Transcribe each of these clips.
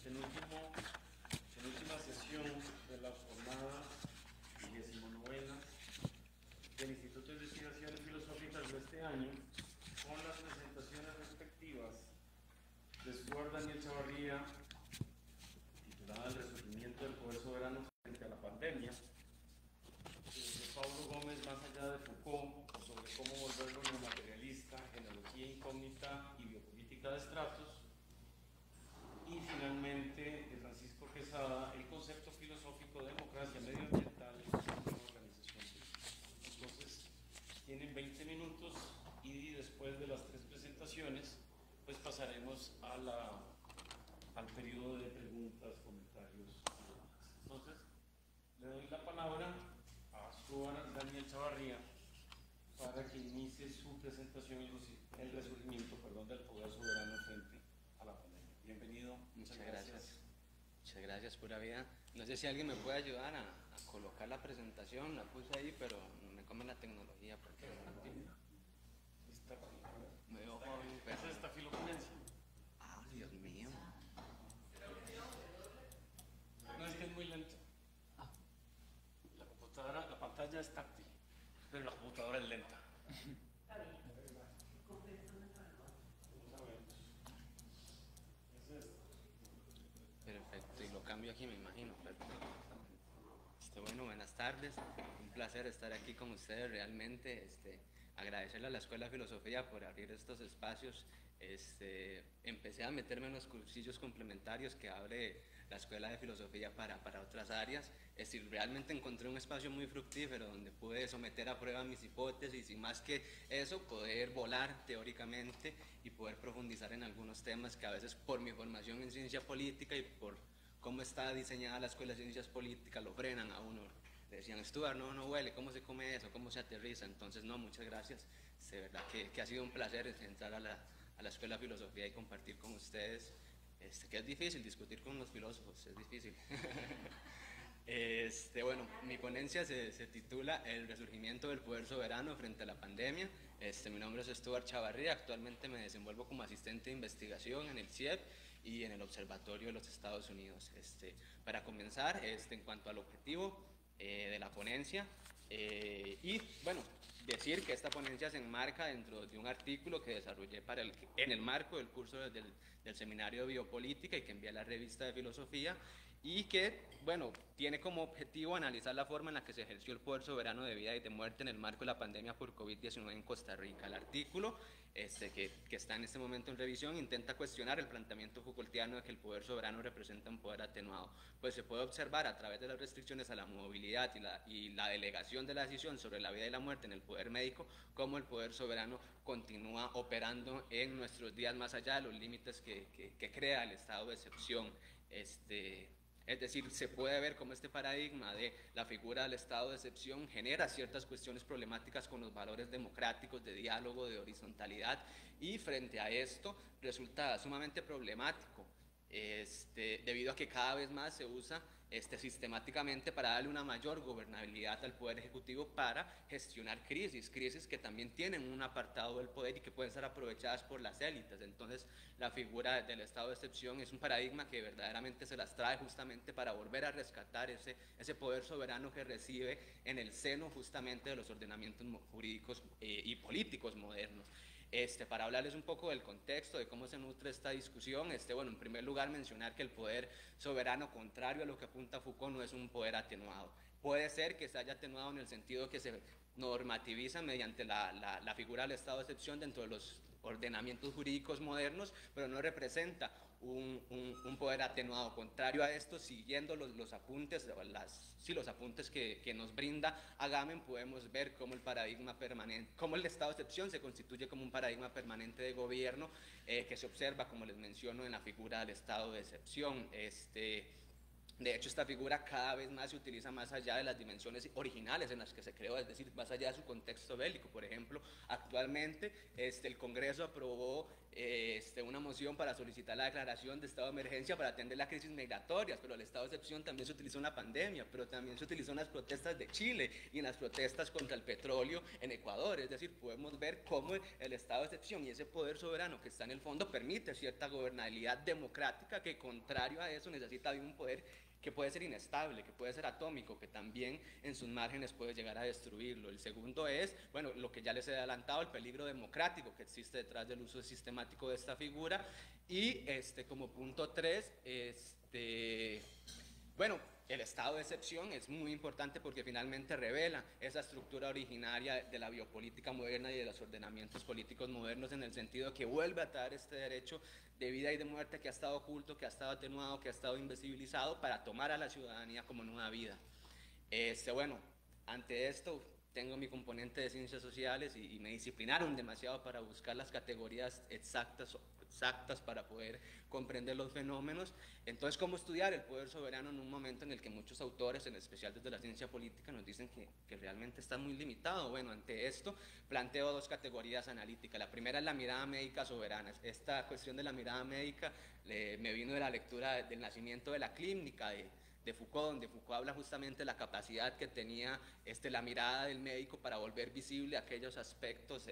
penúltima sesión de la jornada 19ª del Instituto de Investigaciones Filosóficas de este año, con las presentaciones respectivas de Stuart Daniel Chavarría, titulada El resurgimiento del poder soberano frente a la pandemia, de Paulo Gómez, Más allá de Foucault, sobre cómo volverlo neomaterialista, genealogía incógnita y biopolítica de estratos, y finalmente de Francisco Quesada, el concepto filosófico de democracia medioambiental en una organización política. Entonces, tienen 20 minutos y después de las 3 presentaciones, pues pasaremos al periodo de preguntas, comentarios y demás. Entonces, le doy la palabra a Stuart Daniel Chavarría para que inicie su presentación y el resurgimiento del poder soberano frente a la pandemia. Bienvenido, muchas gracias. Muchas gracias, pura vida. No sé si alguien me puede ayudar a colocar la presentación, la puse ahí, pero no me come la tecnología porque me veo joven. ¿Es esta filoponencia? Ah, Dios mío. No, es que es muy lento. La computadora, la pantalla es táctil, pero la computadora es lenta. Está bien. Perfecto, y lo cambio aquí, me imagino. Perfecto. Bueno, buenas tardes. Un placer estar aquí con ustedes. Realmente, agradecerle a la Escuela de Filosofía por abrir estos espacios. Empecé a meterme en los cursillos complementarios que abre la Escuela de Filosofía para otras áreas. Realmente encontré un espacio muy fructífero donde pude someter a prueba mis hipótesis y más que eso, poder volar teóricamente y poder profundizar en algunos temas que a veces por mi formación en ciencia política y por cómo está diseñada la Escuela de Ciencias Políticas lo frenan a uno. Le decían, Stuart, no huele, ¿cómo se come eso? ¿Cómo se aterriza? Entonces, no, muchas gracias. De verdad que ha sido un placer entrar a la Escuela de Filosofía y compartir con ustedes, que es difícil discutir con los filósofos, es difícil. Bueno, mi ponencia se titula El resurgimiento del poder soberano frente a la pandemia. Mi nombre es Stuart Chavarría, actualmente me desenvuelvo como asistente de investigación en el CIEP y en el Observatorio de los Estados Unidos. Para comenzar, en cuanto al objetivo de la ponencia, y bueno, decir que esta ponencia se enmarca dentro de un artículo que desarrollé en el marco del curso del Seminario de Biopolítica y que envié a la revista de Filosofía y que, bueno, tiene como objetivo analizar la forma en la que se ejerció el poder soberano de vida y de muerte en el marco de la pandemia por COVID-19 en Costa Rica. El artículo que está en este momento en revisión intenta cuestionar el planteamiento Foucaultiano de que el poder soberano representa un poder atenuado, pues se puede observar a través de las restricciones a la movilidad y la delegación de la decisión sobre la vida y la muerte en el poder médico, cómo el poder soberano continúa operando en nuestros días más allá de los límites que crea el estado de excepción. Es decir, se puede ver cómo este paradigma de la figura del estado de excepción genera ciertas cuestiones problemáticas con los valores democráticos de diálogo, de horizontalidad, y frente a esto resulta sumamente problemático, debido a que cada vez más se usa sistemáticamente para darle una mayor gobernabilidad al Poder Ejecutivo para gestionar crisis que también tienen un apartado del poder y que pueden ser aprovechadas por las élites. Entonces, la figura del estado de excepción es un paradigma que verdaderamente se las trae justamente para volver a rescatar ese poder soberano que recibe en el seno justamente de los ordenamientos jurídicos y políticos modernos. Para hablarles un poco del contexto, de cómo se nutre esta discusión, bueno, en primer lugar mencionar que el poder soberano, contrario a lo que apunta Foucault, no es un poder atenuado. Puede ser que se haya atenuado en el sentido que se normativiza mediante la figura del estado de excepción dentro de los ordenamientos jurídicos modernos, pero no representa un poder atenuado. Contrario a esto, siguiendo los apuntes, los apuntes que nos brinda Agamben, podemos ver cómo el paradigma permanente, cómo el estado de excepción se constituye como un paradigma permanente de gobierno que se observa, como les menciono, en la figura del estado de excepción. De hecho, esta figura cada vez más se utiliza más allá de las dimensiones originales en las que se creó, es decir, más allá de su contexto bélico. Por ejemplo, actualmente el Congreso aprobó una moción para solicitar la declaración de estado de emergencia para atender las crisis migratorias, pero el estado de excepción también se utilizó en la pandemia, pero también se utilizó en las protestas de Chile y en las protestas contra el petróleo en Ecuador. Es decir, podemos ver cómo el estado de excepción y ese poder soberano que está en el fondo permite cierta gobernabilidad democrática que, contrario a eso, necesita de un poder que puede ser inestable, que puede ser atómico, que también en sus márgenes puede llegar a destruirlo. El segundo es, bueno, lo que ya les he adelantado, el peligro democrático que existe detrás del uso sistemático de esta figura. Y como punto 3, bueno, el estado de excepción es muy importante porque finalmente revela esa estructura originaria de la biopolítica moderna y de los ordenamientos políticos modernos, en el sentido que vuelve a atar este derecho de vida y de muerte que ha estado oculto, que ha estado atenuado, que ha estado invisibilizado, para tomar a la ciudadanía como nueva vida. Bueno, ante esto tengo mi componente de ciencias sociales y me disciplinaron demasiado para buscar las categorías exactas para poder comprender los fenómenos. Entonces, ¿cómo estudiar el poder soberano en un momento en el que muchos autores, en especial desde la ciencia política, nos dicen que realmente está muy limitado? Bueno, ante esto planteo dos categorías analíticas. La primera es la mirada médica soberana. Esta cuestión de la mirada médica me vino de la lectura del nacimiento de la clínica de Foucault, donde Foucault habla justamente de la capacidad que tenía la mirada del médico para volver visible aquellos aspectos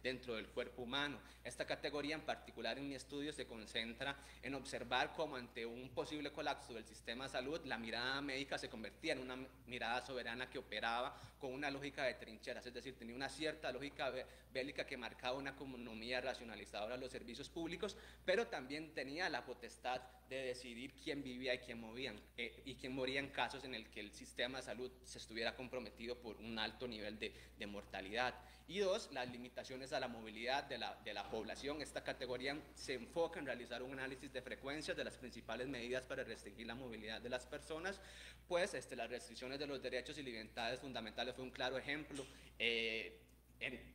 dentro del cuerpo humano. Esta categoría en particular en mi estudio se concentra en observar cómo ante un posible colapso del sistema de salud, la mirada médica se convertía en una mirada soberana que operaba con una lógica de trincheras, es decir, tenía una cierta lógica bélica que marcaba una economía racionalizadora de los servicios públicos, pero también tenía la potestad de decidir quién vivía y quién moría en casos en el que el sistema de salud se estuviera comprometido por un alto nivel de mortalidad. Y dos, las limitaciones a la movilidad de la población. Esta categoría se enfoca en realizar un análisis de frecuencias de las principales medidas para restringir la movilidad de las personas, pues las restricciones de los derechos y libertades fundamentales fue un claro ejemplo.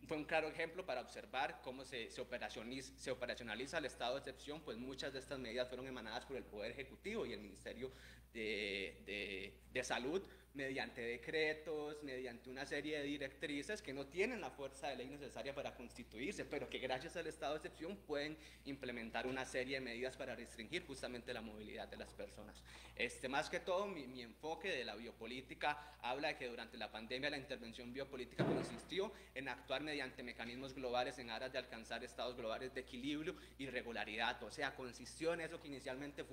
Fue un claro ejemplo para observar cómo se operacionaliza el estado de excepción, pues muchas de estas medidas fueron emanadas por el Poder Ejecutivo y el Ministerio de Salud, mediante decretos, mediante una serie de directrices que no tienen la fuerza de ley necesaria para constituirse, pero que gracias al estado de excepción pueden implementar una serie de medidas para restringir justamente la movilidad de las personas. Más que todo, mi enfoque de la biopolítica habla de que durante la pandemia la intervención biopolítica consistió en actuar mediante mecanismos globales en aras de alcanzar estados globales de equilibrio y regularidad. O sea, consistió en eso que inicialmente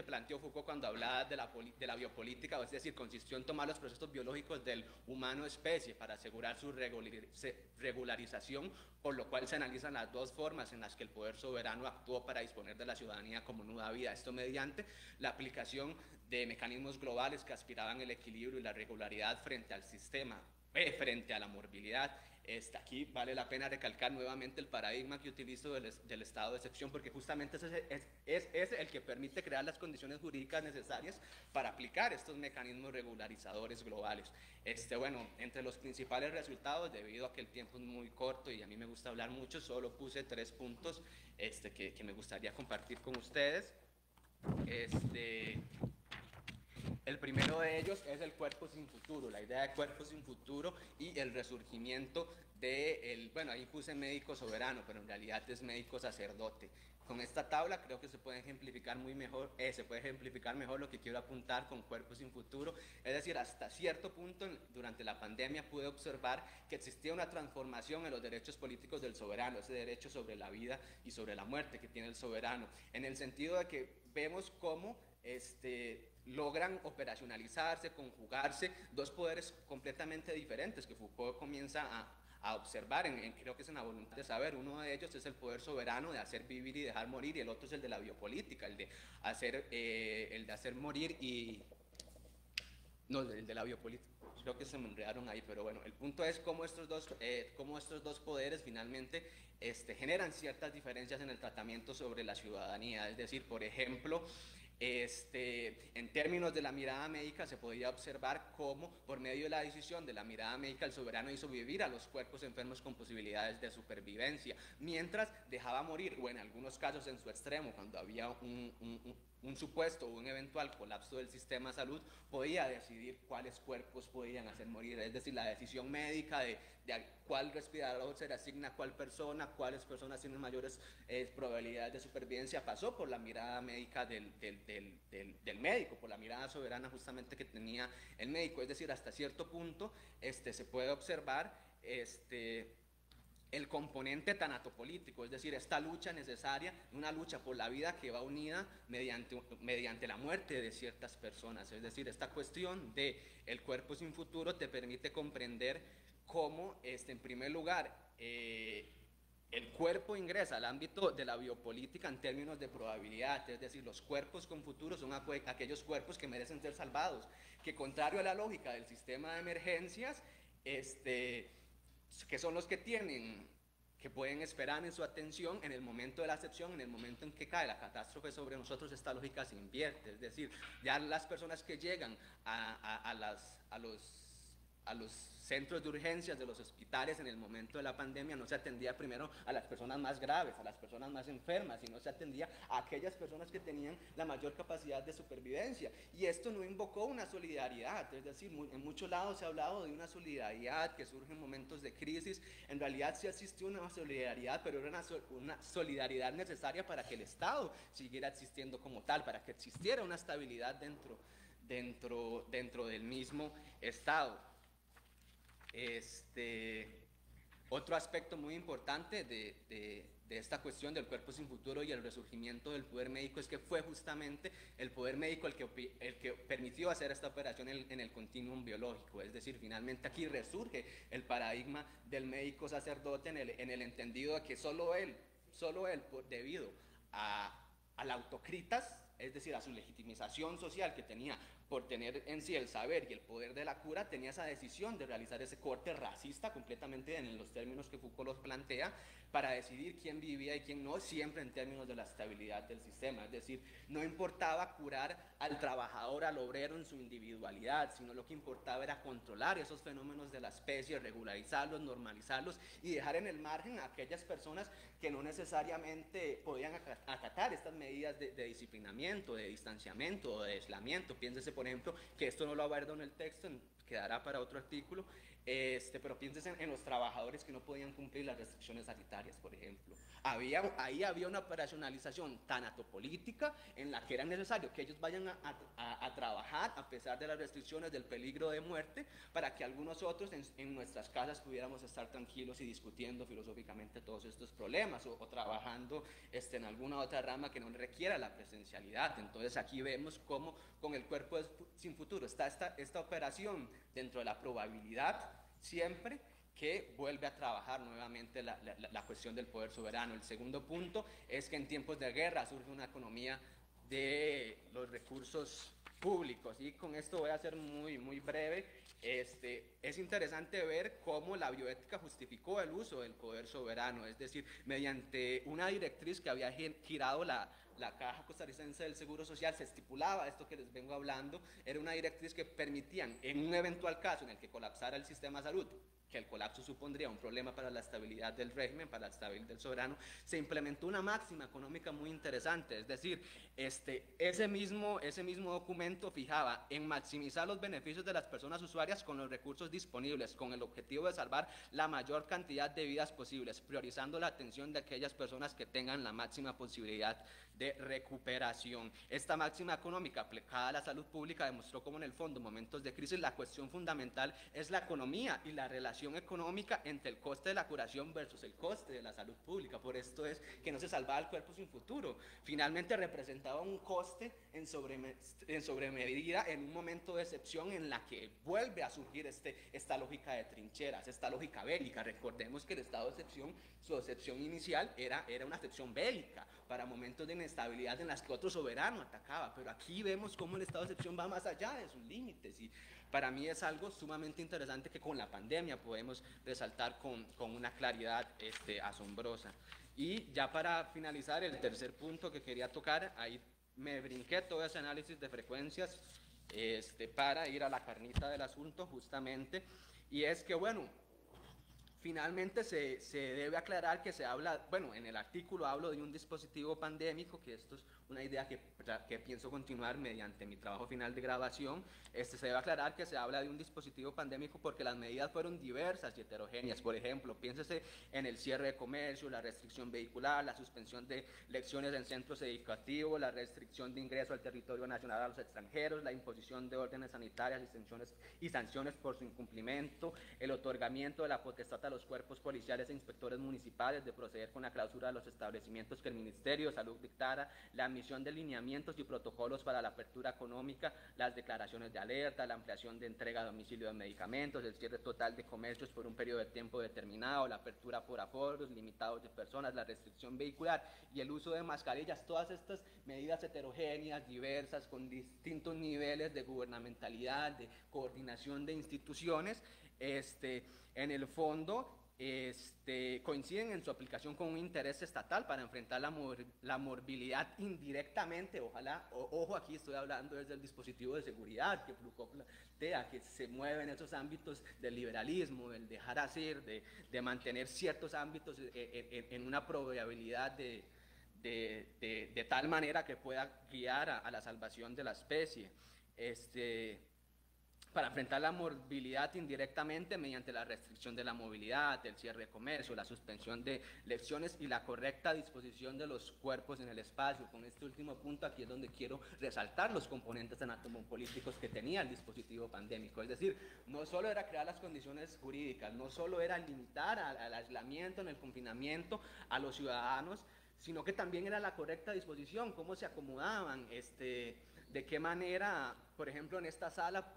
planteó Foucault cuando hablaba de la biopolítica, es decir, consistió en tomar los procesos biológicos del humano especie para asegurar su regularización, por lo cual se analizan las dos formas en las que el poder soberano actuó para disponer de la ciudadanía como nueva vida. Esto mediante la aplicación de mecanismos globales que aspiraban al equilibrio y la regularidad frente al sistema, frente a la morbilidad. Aquí vale la pena recalcar nuevamente el paradigma que utilizo del estado de excepción, porque justamente es el que permite crear las condiciones jurídicas necesarias para aplicar estos mecanismos regularizadores globales. Bueno, entre los principales resultados, debido a que el tiempo es muy corto y a mí me gusta hablar mucho, solo puse 3 puntos que me gustaría compartir con ustedes. El primero de ellos es el cuerpo sin futuro, la idea de cuerpo sin futuro y el resurgimiento bueno, ahí puse médico soberano, pero en realidad es médico sacerdote. Con esta tabla creo que se puede ejemplificar mejor lo que quiero apuntar con cuerpo sin futuro. Es decir, hasta cierto punto durante la pandemia pude observar que existía una transformación en los derechos políticos del soberano, ese derecho sobre la vida y sobre la muerte que tiene el soberano, en el sentido de que vemos cómo logran operacionalizarse, conjugarse dos poderes completamente diferentes que Foucault comienza a observar, creo que es en la voluntad de saber. Uno de ellos es el poder soberano de hacer vivir y dejar morir, y el otro es el de la biopolítica, el de hacer morir y... No, el de la biopolítica. Creo que se me enredaron ahí, pero bueno, el punto es cómo estos dos poderes finalmente generan ciertas diferencias en el tratamiento sobre la ciudadanía. Es decir, por ejemplo, en términos de la mirada médica se podía observar cómo por medio de la decisión de la mirada médica el soberano hizo vivir a los cuerpos enfermos con posibilidades de supervivencia, mientras dejaba morir, o en algunos casos en su extremo, cuando había un supuesto o un eventual colapso del sistema de salud podía decidir cuáles cuerpos podían hacer morir, es decir, la decisión médica de cuál respirador se le asigna a cuál persona, cuáles personas tienen mayores probabilidades de supervivencia, pasó por la mirada médica del médico, por la mirada soberana justamente que tenía el médico, es decir, hasta cierto punto se puede observar el componente tanatopolítico, es decir, esta lucha necesaria, una lucha por la vida que va unida mediante la muerte de ciertas personas, es decir, esta cuestión de el cuerpo sin futuro te permite comprender cómo, en primer lugar, el cuerpo ingresa al ámbito de la biopolítica en términos de probabilidad, es decir, los cuerpos con futuro son aquellos cuerpos que merecen ser salvados, que contrario a la lógica del sistema de emergencias, que son los que pueden esperar en su atención en el momento de la excepción, en el momento en que cae la catástrofe sobre nosotros, esta lógica se invierte, es decir, ya las personas que llegan a los centros de urgencias de los hospitales en el momento de la pandemia no se atendía primero a las personas más graves, a las personas más enfermas, sino se atendía a aquellas personas que tenían la mayor capacidad de supervivencia. Y esto no invocó una solidaridad, es decir, en muchos lados se ha hablado de una solidaridad que surge en momentos de crisis. En realidad sí existió una solidaridad, pero era una solidaridad necesaria para que el Estado siguiera existiendo como tal, para que existiera una estabilidad dentro del mismo Estado. Otro aspecto muy importante de esta cuestión del cuerpo sin futuro y el resurgimiento del poder médico es que fue justamente el poder médico el que permitió hacer esta operación en el continuum biológico, es decir, finalmente aquí resurge el paradigma del médico sacerdote en el entendido de que solo él, debido al autocritas, es decir, a su legitimización social que tenía por tener en sí el saber y el poder de la cura, tenía esa decisión de realizar ese corte racista completamente en los términos que Foucault los plantea, para decidir quién vivía y quién no, siempre en términos de la estabilidad del sistema. Es decir, no importaba curar al trabajador, al obrero en su individualidad, sino lo que importaba era controlar esos fenómenos de la especie, regularizarlos, normalizarlos y dejar en el margen a aquellas personas que no necesariamente podían acatar estas medidas de disciplinamiento, de distanciamiento o de aislamiento. Piénsese, por ejemplo, que esto no lo abordo en el texto, quedará para otro artículo, pero piensen en los trabajadores que no podían cumplir las restricciones sanitarias, por ejemplo. Ahí había una operacionalización tanatopolítica en la que era necesario que ellos vayan a trabajar a pesar de las restricciones, del peligro de muerte, para que algunos otros en nuestras casas pudiéramos estar tranquilos y discutiendo filosóficamente todos estos problemas o trabajando en alguna otra rama que no requiera la presencialidad. Entonces aquí vemos cómo con el cuerpo sin futuro está esta operación dentro de la probabilidad siempre, que vuelve a trabajar nuevamente la cuestión del poder soberano. El segundo punto es que en tiempos de guerra surge una economía de los recursos públicos, y con esto voy a ser muy, muy breve. Es interesante ver cómo la bioética justificó el uso del poder soberano, es decir, mediante una directriz que había girado la Caja Costarricense del Seguro Social, se estipulaba esto que les vengo hablando. Era una directriz que permitían, en un eventual caso en el que colapsara el sistema de salud, que el colapso supondría un problema para la estabilidad del régimen, para la estabilidad del soberano, se implementó una máxima económica muy interesante, es decir, ese mismo documento fijaba en maximizar los beneficios de las personas usuarias con los recursos disponibles, con el objetivo de salvar la mayor cantidad de vidas posibles, priorizando la atención de aquellas personas que tengan la máxima posibilidad de recuperación. Esta máxima económica aplicada a la salud pública demostró cómo en el fondo, en momentos de crisis, la cuestión fundamental es la economía y la relación económica entre el coste de la curación versus el coste de la salud pública. Por esto es que no se salvaba el cuerpo sin futuro. Finalmente representaba un coste en sobremedida en un momento de excepción en la que vuelve a surgir esta lógica de trincheras, esta lógica bélica. Recordemos que el estado de excepción, su excepción inicial era una excepción bélica para momentos de inestabilidad en las que otro soberano atacaba, pero aquí vemos cómo el estado de excepción va más allá de sus límites, y para mí es algo sumamente interesante que con la pandemia podemos resaltar con una claridad asombrosa. Y ya para finalizar, el tercer punto que quería tocar, ahí me brinqué todo ese análisis de frecuencias para ir a la carnita del asunto justamente, y es que bueno, finalmente se debe aclarar que se habla, bueno, en el artículo hablo de un dispositivo pandémico, que esto es una idea que pienso continuar mediante mi trabajo final de grabación. Se debe aclarar que se habla de un dispositivo pandémico porque las medidas fueron diversas y heterogéneas. Por ejemplo, piénsese en el cierre de comercio, la restricción vehicular, la suspensión de lecciones en centros educativos, la restricción de ingreso al territorio nacional a los extranjeros, la imposición de órdenes sanitarias y sanciones por su incumplimiento, el otorgamiento de la potestad a los cuerpos policiales e inspectores municipales de proceder con la clausura de los establecimientos que el Ministerio de Salud dictara, la emisión de lineamientos y protocolos para la apertura económica, las declaraciones de alerta, la ampliación de entrega a domicilio de medicamentos, el cierre total de comercios por un periodo de tiempo determinado, la apertura por aforos limitados de personas, la restricción vehicular y el uso de mascarillas. Todas estas medidas heterogéneas, diversas, con distintos niveles de gubernamentalidad, de coordinación de instituciones, en el fondo coinciden en su aplicación con un interés estatal para enfrentar la morbilidad indirectamente. Ojalá, ojo, aquí estoy hablando desde el dispositivo de seguridad que Foucault plantea, que se mueve en esos ámbitos del liberalismo, del dejar hacer, de mantener ciertos ámbitos en una probabilidad de tal manera que pueda guiar a la salvación de la especie. Para enfrentar la morbilidad indirectamente mediante la restricción de la movilidad, el cierre de comercio, la suspensión de lecciones y la correcta disposición de los cuerpos en el espacio. Con este último punto aquí es donde quiero resaltar los componentes anatomopolíticos que tenía el dispositivo pandémico. Es decir, no solo era crear las condiciones jurídicas, no solo era limitar al aislamiento, en el confinamiento a los ciudadanos, sino que también era la correcta disposición, cómo se acomodaban, de qué manera, por ejemplo, en esta sala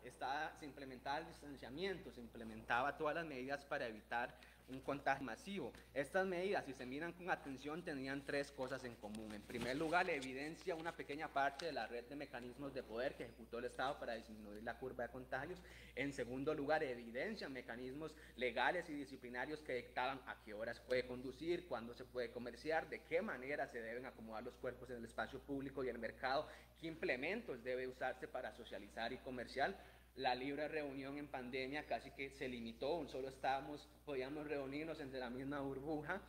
se implementaba el distanciamiento, se implementaba todas las medidas para evitar un contagio masivo. Estas medidas, si se miran con atención, tenían tres cosas en común. En primer lugar, evidencia una pequeña parte de la red de mecanismos de poder que ejecutó el Estado para disminuir la curva de contagios. En segundo lugar, evidencia mecanismos legales y disciplinarios que dictaban a qué horas puede conducir, cuándo se puede comerciar, de qué manera se deben acomodar los cuerpos en el espacio público y el mercado, qué implementos debe usarse para socializar y comerciar. La libre reunión en pandemia casi que se limitó, solo podíamos reunirnos entre la misma burbuja.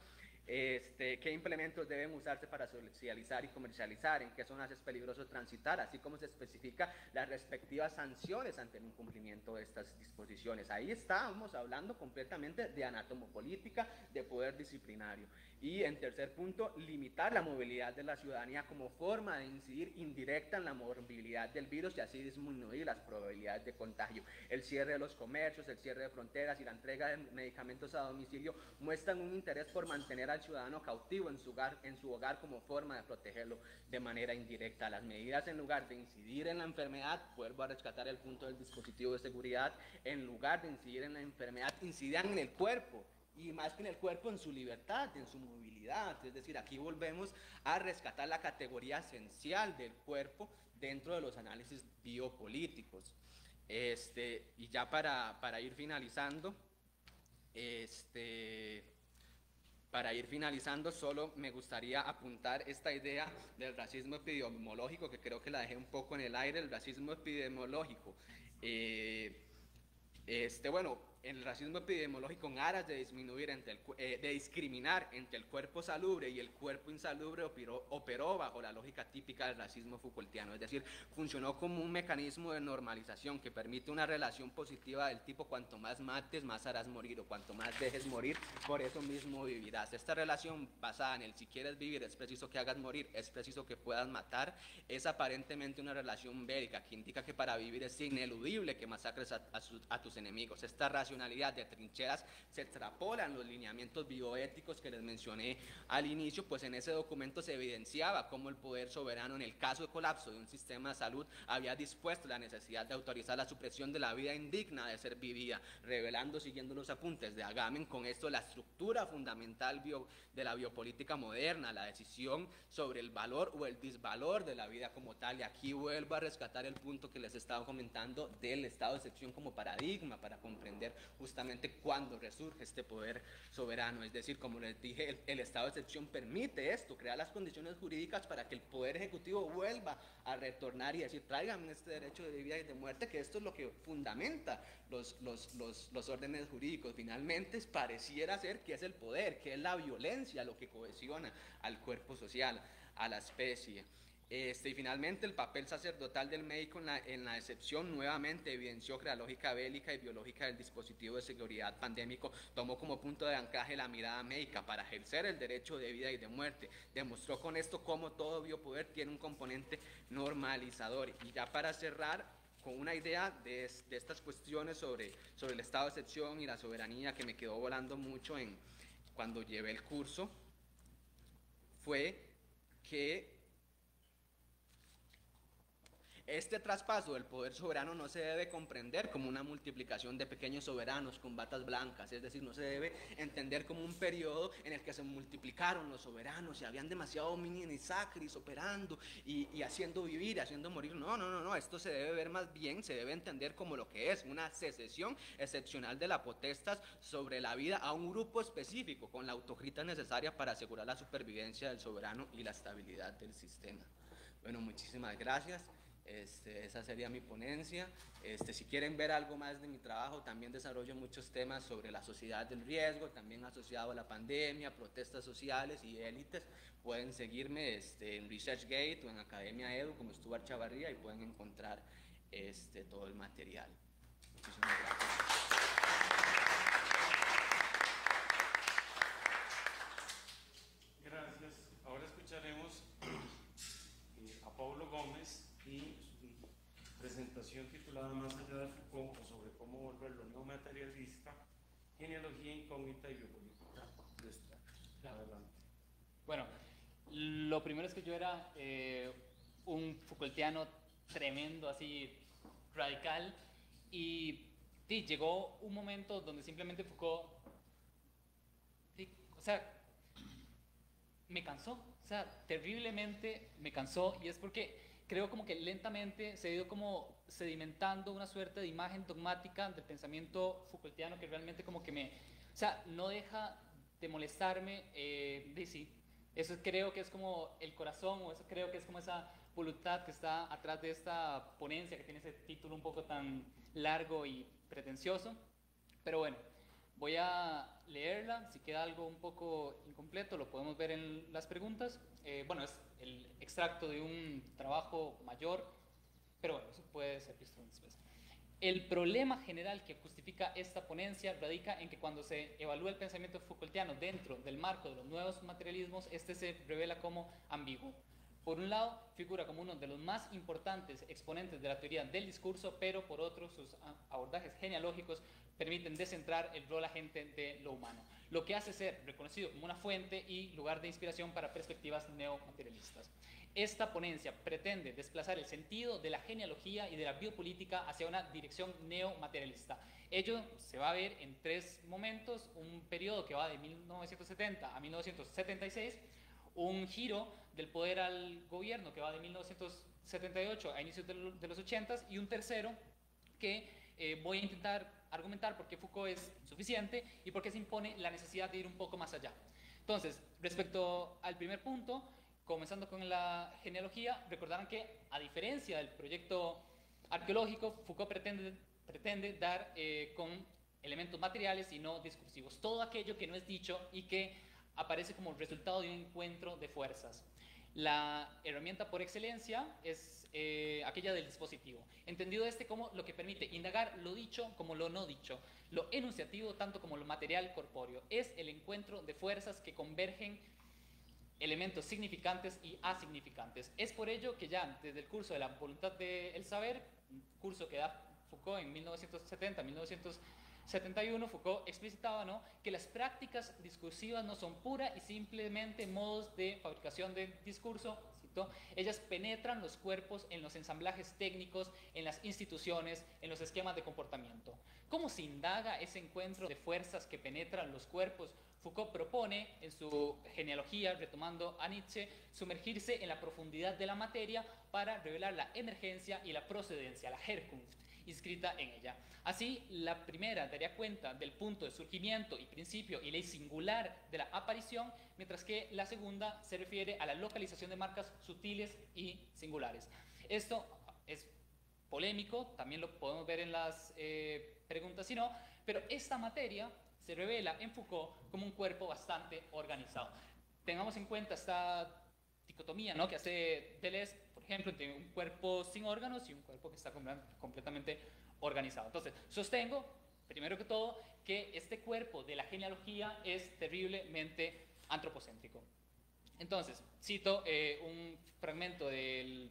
¿Qué implementos deben usarse para socializar y comercializar? ¿En qué zonas es peligroso transitar? Así como se especifica las respectivas sanciones ante el incumplimiento de estas disposiciones. Ahí estábamos hablando completamente de anatomopolítica, de poder disciplinario. Y en tercer punto, limitar la movilidad de la ciudadanía como forma de incidir indirecta en la morbilidad del virus y así disminuir las probabilidades de contagio. El cierre de los comercios, el cierre de fronteras y la entrega de medicamentos a domicilio muestran un interés por mantener al ciudadano cautivo en su hogar como forma de protegerlo de manera indirecta. Las medidas, en lugar de incidir en la enfermedad, vuelvo a rescatar el punto del dispositivo de seguridad, en lugar de incidir en la enfermedad, incidían en el cuerpo, y más que en el cuerpo, en su libertad, en su movilidad. Es decir, aquí volvemos a rescatar la categoría esencial del cuerpo dentro de los análisis biopolíticos. Y ya para ir finalizando, solo me gustaría apuntar esta idea del racismo epidemiológico, que creo que la dejé un poco en el aire. El racismo epidemiológico, bueno, el racismo epidemiológico, en aras de discriminar entre el cuerpo salubre y el cuerpo insalubre, operó bajo la lógica típica del racismo Foucaultiano. Es decir, funcionó como un mecanismo de normalización que permite una relación positiva del tipo: cuanto más mates, más harás morir, o cuanto más dejes morir, por eso mismo vivirás. Esta relación basada en el si quieres vivir es preciso que hagas morir, es preciso que puedas matar, es aparentemente una relación bélica que indica que para vivir es ineludible que masacres a tus enemigos. Esta racionalidad de trincheras se extrapolan los lineamientos bioéticos que les mencioné al inicio, pues en ese documento se evidenciaba cómo el poder soberano, en el caso de colapso de un sistema de salud, había dispuesto la necesidad de autorizar la supresión de la vida indigna de ser vivida, revelando, siguiendo los apuntes de Agamben, con esto la estructura fundamental de la biopolítica moderna, la decisión sobre el valor o el disvalor de la vida como tal. Y aquí vuelvo a rescatar el punto que les estaba comentando del estado de excepción como paradigma para comprender justamente cuándo resurge este poder soberano. Es decir, como les dije, el estado de excepción permite esto, crear las condiciones jurídicas para que el poder ejecutivo vuelva a retornar y decir: tráiganme este derecho de vida y de muerte, que esto es lo que fundamenta los órdenes jurídicos. Finalmente pareciera ser que es el poder, que es la violencia lo que cohesiona al cuerpo social, a la especie. Y finalmente, el papel sacerdotal del médico en la excepción nuevamente evidenció que la lógica bélica y biológica del dispositivo de seguridad pandémico tomó como punto de anclaje la mirada médica para ejercer el derecho de vida y de muerte. Demostró con esto cómo todo biopoder tiene un componente normalizador. Y ya para cerrar, con una idea de estas cuestiones sobre el estado de excepción y la soberanía que me quedó volando mucho cuando llevé el curso, fue que este traspaso del poder soberano no se debe comprender como una multiplicación de pequeños soberanos con batas blancas, es decir, no se debe entender como un periodo en el que se multiplicaron los soberanos y habían demasiado mini sacris operando y haciendo vivir, haciendo morir. No, esto se debe ver más bien, se debe entender como lo que es una secesión excepcional de la potestad sobre la vida a un grupo específico, con la autocrítica necesaria para asegurar la supervivencia del soberano y la estabilidad del sistema. Bueno, muchísimas gracias. Esa sería mi ponencia. Si quieren ver algo más de mi trabajo, también desarrollo muchos temas sobre la sociedad del riesgo, también asociado a la pandemia, protestas sociales y élites. Pueden seguirme en ResearchGate o en Academia Edu como Stuart Chavarría y pueden encontrar todo el material. Muchísimas gracias. Gracias. Ahora escucharemos a Paulo Gómez y su presentación titulada Más allá de Foucault, o sobre cómo volverlo neomaterialista, genealogía incógnita y biopolítica de Stuart. Adelante. Bueno, lo primero es que yo era un Foucaultiano tremendo, así radical, y sí, llegó un momento donde simplemente Foucault, sí, o sea, me cansó, o sea, terriblemente me cansó, y es porque creo como que lentamente se ha ido como sedimentando una suerte de imagen dogmática del pensamiento Foucaultiano que realmente como que o sea, no deja de molestarme, sí, eso creo que es como el corazón, o eso creo que es como esa voluntad que está atrás de esta ponencia que tiene ese título un poco tan largo y pretencioso, pero bueno, voy a leerla. Si queda algo un poco incompleto lo podemos ver en las preguntas. Bueno, es el extracto de un trabajo mayor, pero bueno, eso puede ser visto después. El problema general que justifica esta ponencia radica en que cuando se evalúa el pensamiento Foucaultiano dentro del marco de los nuevos materialismos, este se revela como ambiguo. Por un lado, figura como uno de los más importantes exponentes de la teoría del discurso, pero por otro, sus abordajes genealógicos permiten descentrar el rol agente de lo humano, lo que hace ser reconocido como una fuente y lugar de inspiración para perspectivas neomaterialistas. Esta ponencia pretende desplazar el sentido de la genealogía y de la biopolítica hacia una dirección neomaterialista. Ello se va a ver en tres momentos: un periodo que va de 1970 a 1976, un giro del poder al gobierno que va de 1978 a inicios de los 80 y un tercero que voy a intentar argumentar por qué Foucault es suficiente y por qué se impone la necesidad de ir un poco más allá. Entonces, respecto al primer punto, comenzando con la genealogía, recordarán que, a diferencia del proyecto arqueológico, Foucault pretende dar con elementos materiales y no discursivos, todo aquello que no es dicho y que aparece como resultado de un encuentro de fuerzas. La herramienta por excelencia es aquella del dispositivo, entendido como lo que permite indagar lo dicho como lo no dicho, lo enunciativo tanto como lo material corpóreo. Es el encuentro de fuerzas que convergen elementos significantes y asignificantes. Es por ello que ya desde el curso de la voluntad del saber, un curso que da Foucault en 1970-1971, Foucault explicitaba, ¿no?, que las prácticas discursivas no son pura y simplemente modos de fabricación de discurso, cito, ellas penetran los cuerpos en los ensamblajes técnicos, en las instituciones, en los esquemas de comportamiento. ¿Cómo se indaga ese encuentro de fuerzas que penetran los cuerpos? Foucault propone en su genealogía, retomando a Nietzsche, sumergirse en la profundidad de la materia para revelar la emergencia y la procedencia, la Herkunft, inscrita en ella. Así, la primera daría cuenta del punto de surgimiento y principio y ley singular de la aparición, mientras que la segunda se refiere a la localización de marcas sutiles y singulares. Esto es polémico, también lo podemos ver en las preguntas, si no, pero esta materia se revela en Foucault como un cuerpo bastante organizado. Tengamos en cuenta esta dicotomía, ¿no?, que hace Deleuze, por ejemplo, entre un cuerpo sin órganos y un cuerpo que está completamente organizado. Entonces, sostengo, primero que todo, que este cuerpo de la genealogía es terriblemente antropocéntrico. Entonces, cito un fragmento del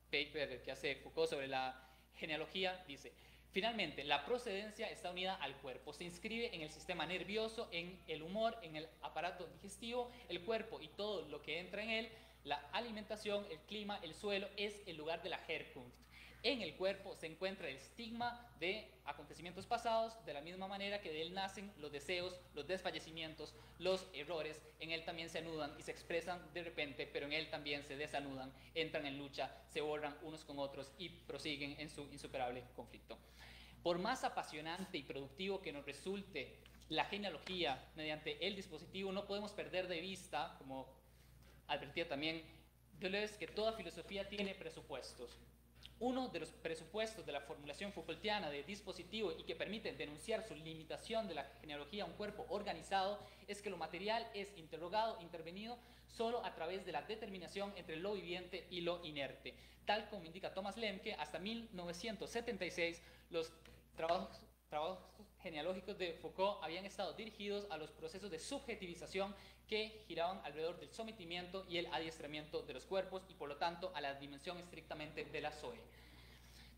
paper que hace Foucault sobre la genealogía, dice: finalmente, la procedencia está unida al cuerpo, se inscribe en el sistema nervioso, en el humor, en el aparato digestivo. El cuerpo y todo lo que entra en él, la alimentación, el clima, el suelo, es el lugar de la Herkunft. En el cuerpo se encuentra el estigma de acontecimientos pasados, de la misma manera que de él nacen los deseos, los desfallecimientos, los errores. En él también se anudan y se expresan de repente, pero en él también se desanudan, entran en lucha, se borran unos con otros y prosiguen en su insuperable conflicto. Por más apasionante y productivo que nos resulte la genealogía mediante el dispositivo, no podemos perder de vista, como advertía también Deleuze, que toda filosofía tiene presupuestos. Uno de los presupuestos de la formulación Foucaultiana de dispositivo y que permite denunciar su limitación de la genealogía a un cuerpo organizado es que lo material es interrogado, intervenido solo a través de la determinación entre lo viviente y lo inerte. Tal como indica Thomas Lemke, hasta 1976 los trabajos genealógicos de Foucault habían estado dirigidos a los procesos de subjetivización que giraban alrededor del sometimiento y el adiestramiento de los cuerpos y por lo tanto a la dimensión estrictamente de la Zoe.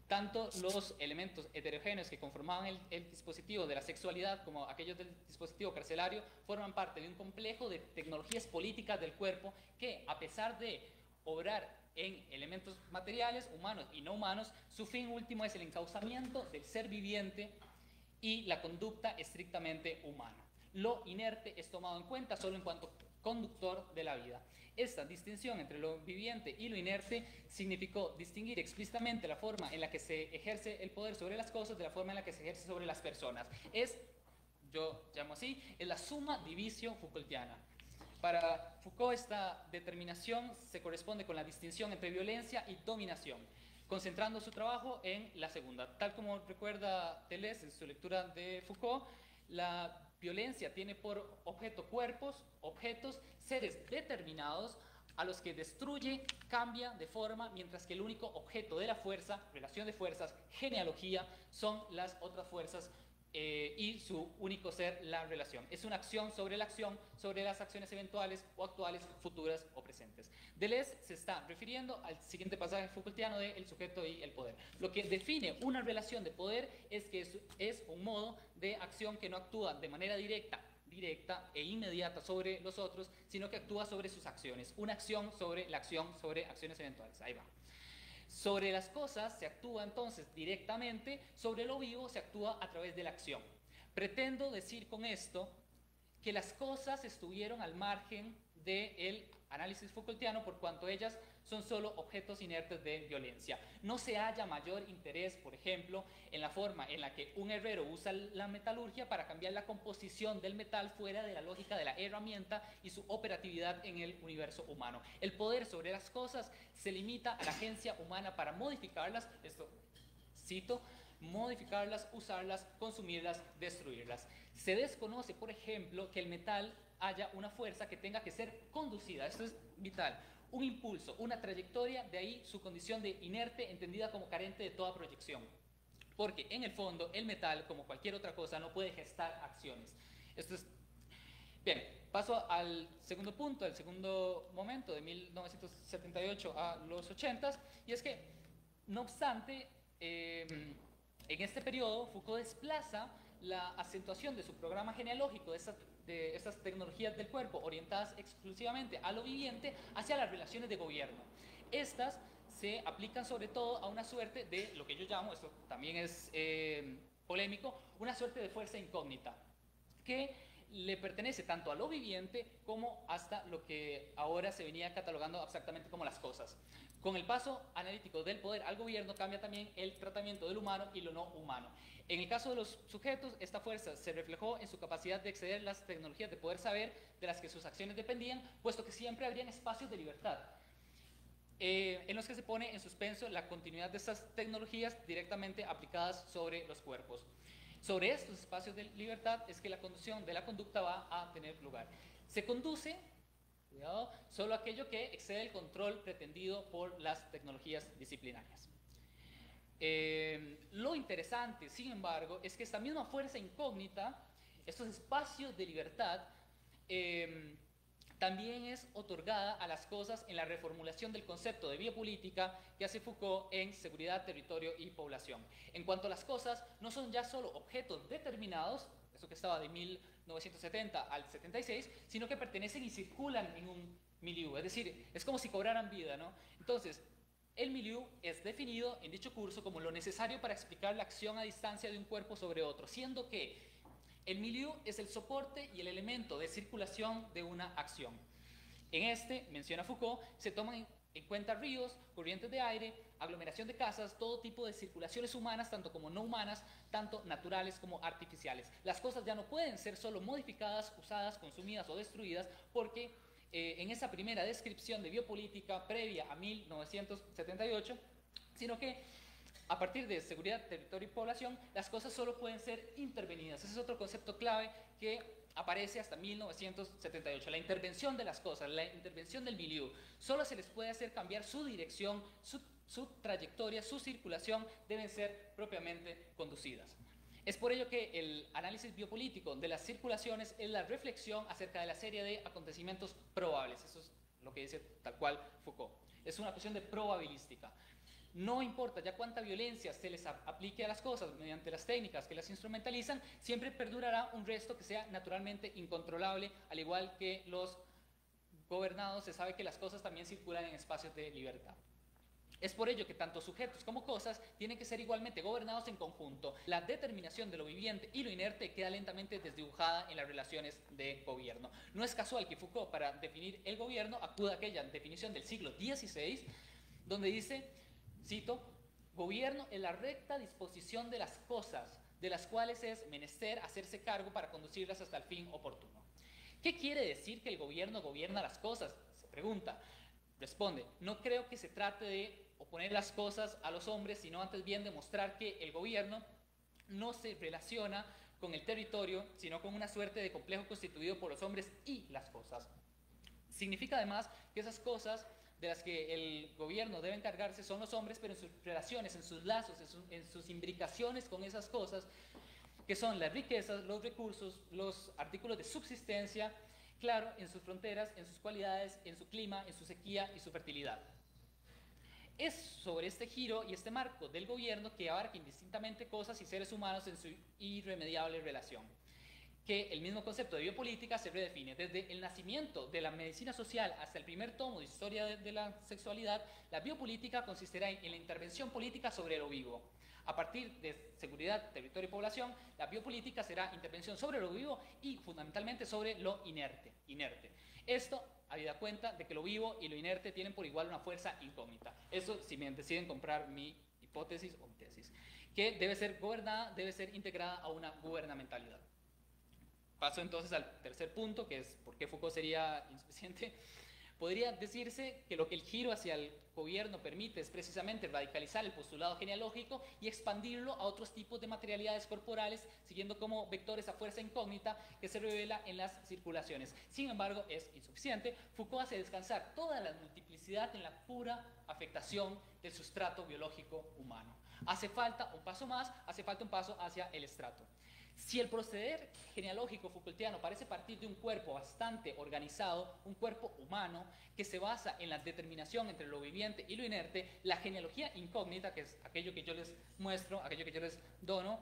Tanto los elementos heterogéneos que conformaban el dispositivo de la sexualidad como aquellos del dispositivo carcelario forman parte de un complejo de tecnologías políticas del cuerpo que, a pesar de obrar en elementos materiales, humanos y no humanos, su fin último es el encauzamiento del ser viviente y la conducta estrictamente humana. Lo inerte es tomado en cuenta solo en cuanto conductor de la vida. Esta distinción entre lo viviente y lo inerte significó distinguir explícitamente la forma en la que se ejerce el poder sobre las cosas de la forma en la que se ejerce sobre las personas. Yo llamo así, es la summa divisio Foucaultiana. Para Foucault esta determinación se corresponde con la distinción entre violencia y dominación, concentrando su trabajo en la segunda. Tal como recuerda Deleuze en su lectura de Foucault, la violencia tiene por objeto cuerpos, objetos, seres determinados a los que destruye, cambia de forma, mientras que el único objeto de la fuerza, relación de fuerzas, genealogía, son las otras fuerzas y su único ser, la relación. Es una acción sobre la acción, sobre las acciones eventuales o actuales, futuras o presentes. Deleuze se está refiriendo al siguiente pasaje Foucaultiano de El sujeto y el poder. Lo que define una relación de poder es que es un modo de acción que no actúa de manera directa e inmediata sobre los otros, sino que actúa sobre sus acciones. Una acción sobre la acción sobre acciones eventuales. Ahí va. Sobre las cosas se actúa entonces directamente, sobre lo vivo se actúa a través de la acción. Pretendo decir con esto que las cosas estuvieron al margen del análisis Foucaultiano por cuanto ellas son solo objetos inertes de violencia. No se halla mayor interés, por ejemplo, en la forma en la que un herrero usa la metalurgia para cambiar la composición del metal fuera de la lógica de la herramienta y su operatividad en el universo humano. El poder sobre las cosas se limita a la agencia humana para modificarlas, esto cito, modificarlas, usarlas, consumirlas, destruirlas. Se desconoce, por ejemplo, que el metal haya una fuerza que tenga que ser conducida, esto es vital. Un impulso, una trayectoria, de ahí su condición de inerte entendida como carente de toda proyección. Porque en el fondo el metal, como cualquier otra cosa, no puede gestar acciones. Esto es... Bien, paso al segundo punto, el segundo momento de 1978 a los 80, y es que, no obstante, en este periodo Foucault desplaza la acentuación de su programa genealógico de estas tecnologías del cuerpo orientadas exclusivamente a lo viviente hacia las relaciones de gobierno. Estas se aplican sobre todo a una suerte de lo que yo llamo, esto también es polémico, una suerte de fuerza incógnita que le pertenece tanto a lo viviente como hasta lo que ahora se venía catalogando abstractamente como las cosas. Con el paso analítico del poder al gobierno cambia también el tratamiento del humano y lo no humano. En el caso de los sujetos, esta fuerza se reflejó en su capacidad de exceder las tecnologías de poder saber de las que sus acciones dependían, puesto que siempre habrían espacios de libertad, en los que se pone en suspenso la continuidad de estas tecnologías directamente aplicadas sobre los cuerpos. Sobre estos espacios de libertad es que la conducción de la conducta va a tener lugar. Se conduce cuidado, solo aquello que excede el control pretendido por las tecnologías disciplinarias. Lo interesante, sin embargo, es que esta misma fuerza incógnita, estos espacios de libertad, también es otorgada a las cosas en la reformulación del concepto de biopolítica que hace Foucault en Seguridad, Territorio y Población. En cuanto a las cosas, no son ya solo objetos determinados, eso que estaba de 1970 al 76, sino que pertenecen y circulan en un milieu, es decir, es como si cobraran vida, ¿no? Entonces, el milieu es definido en dicho curso como lo necesario para explicar la acción a distancia de un cuerpo sobre otro, siendo que el milieu es el soporte y el elemento de circulación de una acción. En este, menciona Foucault, se toman en cuenta ríos, corrientes de aire, aglomeración de casas, todo tipo de circulaciones humanas, tanto como no humanas, tanto naturales como artificiales. Las cosas ya no pueden ser solo modificadas, usadas, consumidas o destruidas, porque en esa primera descripción de biopolítica previa a 1978, sino que a partir de seguridad, territorio y población, las cosas solo pueden ser intervenidas. Ese es otro concepto clave que aparece hasta 1978. La intervención de las cosas, la intervención del milieu, solo se les puede hacer cambiar su dirección, su trayectoria, su circulación, deben ser propiamente conducidas. Es por ello que el análisis biopolítico de las circulaciones es la reflexión acerca de la serie de acontecimientos probables. Eso es lo que dice tal cual Foucault. Es una cuestión de probabilística. No importa ya cuánta violencia se les aplique a las cosas mediante las técnicas que las instrumentalizan, siempre perdurará un resto que sea naturalmente incontrolable, al igual que los gobernados, se sabe que las cosas también circulan en espacios de libertad. Es por ello que tanto sujetos como cosas tienen que ser igualmente gobernados en conjunto. La determinación de lo viviente y lo inerte queda lentamente desdibujada en las relaciones de gobierno. No es casual que Foucault, para definir el gobierno, acuda a aquella definición del siglo XVI, donde dice, cito, gobierno es la recta disposición de las cosas, de las cuales es menester hacerse cargo para conducirlas hasta el fin oportuno. ¿Qué quiere decir que el gobierno gobierna las cosas? Se pregunta. Responde, no creo que se trate de oponer las cosas a los hombres, sino antes bien demostrar que el gobierno no se relaciona con el territorio, sino con una suerte de complejo constituido por los hombres y las cosas. Significa además que esas cosas de las que el gobierno debe encargarse son los hombres, pero en sus relaciones, en sus lazos, en sus imbricaciones con esas cosas, que son las riquezas, los recursos, los artículos de subsistencia, claro, en sus fronteras, en sus cualidades, en su clima, en su sequía y su fertilidad. Es sobre este giro y este marco del gobierno que abarca indistintamente cosas y seres humanos en su irremediable relación, que el mismo concepto de biopolítica se redefine. Desde el nacimiento de la medicina social hasta el primer tomo de Historia de la Sexualidad, la biopolítica consistirá en la intervención política sobre lo vivo. A partir de seguridad, territorio y población, la biopolítica será intervención sobre lo vivo y fundamentalmente sobre lo inerte. Esto habida cuenta de que lo vivo y lo inerte tienen por igual una fuerza incógnita. Eso si me deciden comprar mi hipótesis o mi tesis, que debe ser gobernada, debe ser integrada a una gubernamentalidad. Paso entonces al tercer punto, que es por qué Foucault sería insuficiente. Podría decirse que lo que el giro hacia el gobierno permite es precisamente radicalizar el postulado genealógico y expandirlo a otros tipos de materialidades corporales, siguiendo como vectores a fuerza incógnita que se revela en las circulaciones. Sin embargo, es insuficiente. Foucault hace descansar toda la multiplicidad en la pura afectación del sustrato biológico humano. Hace falta un paso más, hace falta un paso hacia el estrato. Si el proceder genealógico Foucaultiano parece partir de un cuerpo bastante organizado, un cuerpo humano que se basa en la determinación entre lo viviente y lo inerte, la genealogía incógnita, que es aquello que yo les muestro, aquello que yo les dono,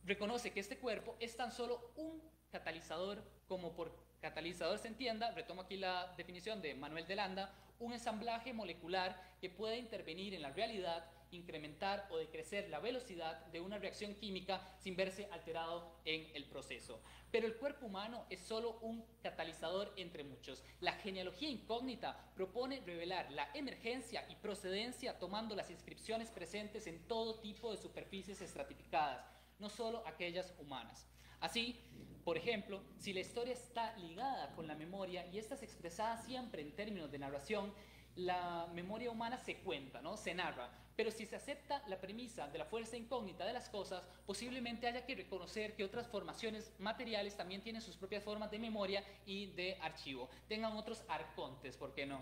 reconoce que este cuerpo es tan solo un catalizador, como por catalizador se entienda, retomo aquí la definición de Manuel de Landa, un ensamblaje molecular que puede intervenir en la realidad, incrementar o decrecer la velocidad de una reacción química sin verse alterado en el proceso. Pero el cuerpo humano es solo un catalizador entre muchos. La genealogía incógnita propone revelar la emergencia y procedencia tomando las inscripciones presentes en todo tipo de superficies estratificadas, no solo aquellas humanas. Así, por ejemplo, si la historia está ligada con la memoria y esta es expresada siempre en términos de narración, la memoria humana se cuenta, ¿no? Se narra. Pero si se acepta la premisa de la fuerza incógnita de las cosas, posiblemente haya que reconocer que otras formaciones materiales también tienen sus propias formas de memoria y de archivo. Tengan otros arcontes, ¿por qué no?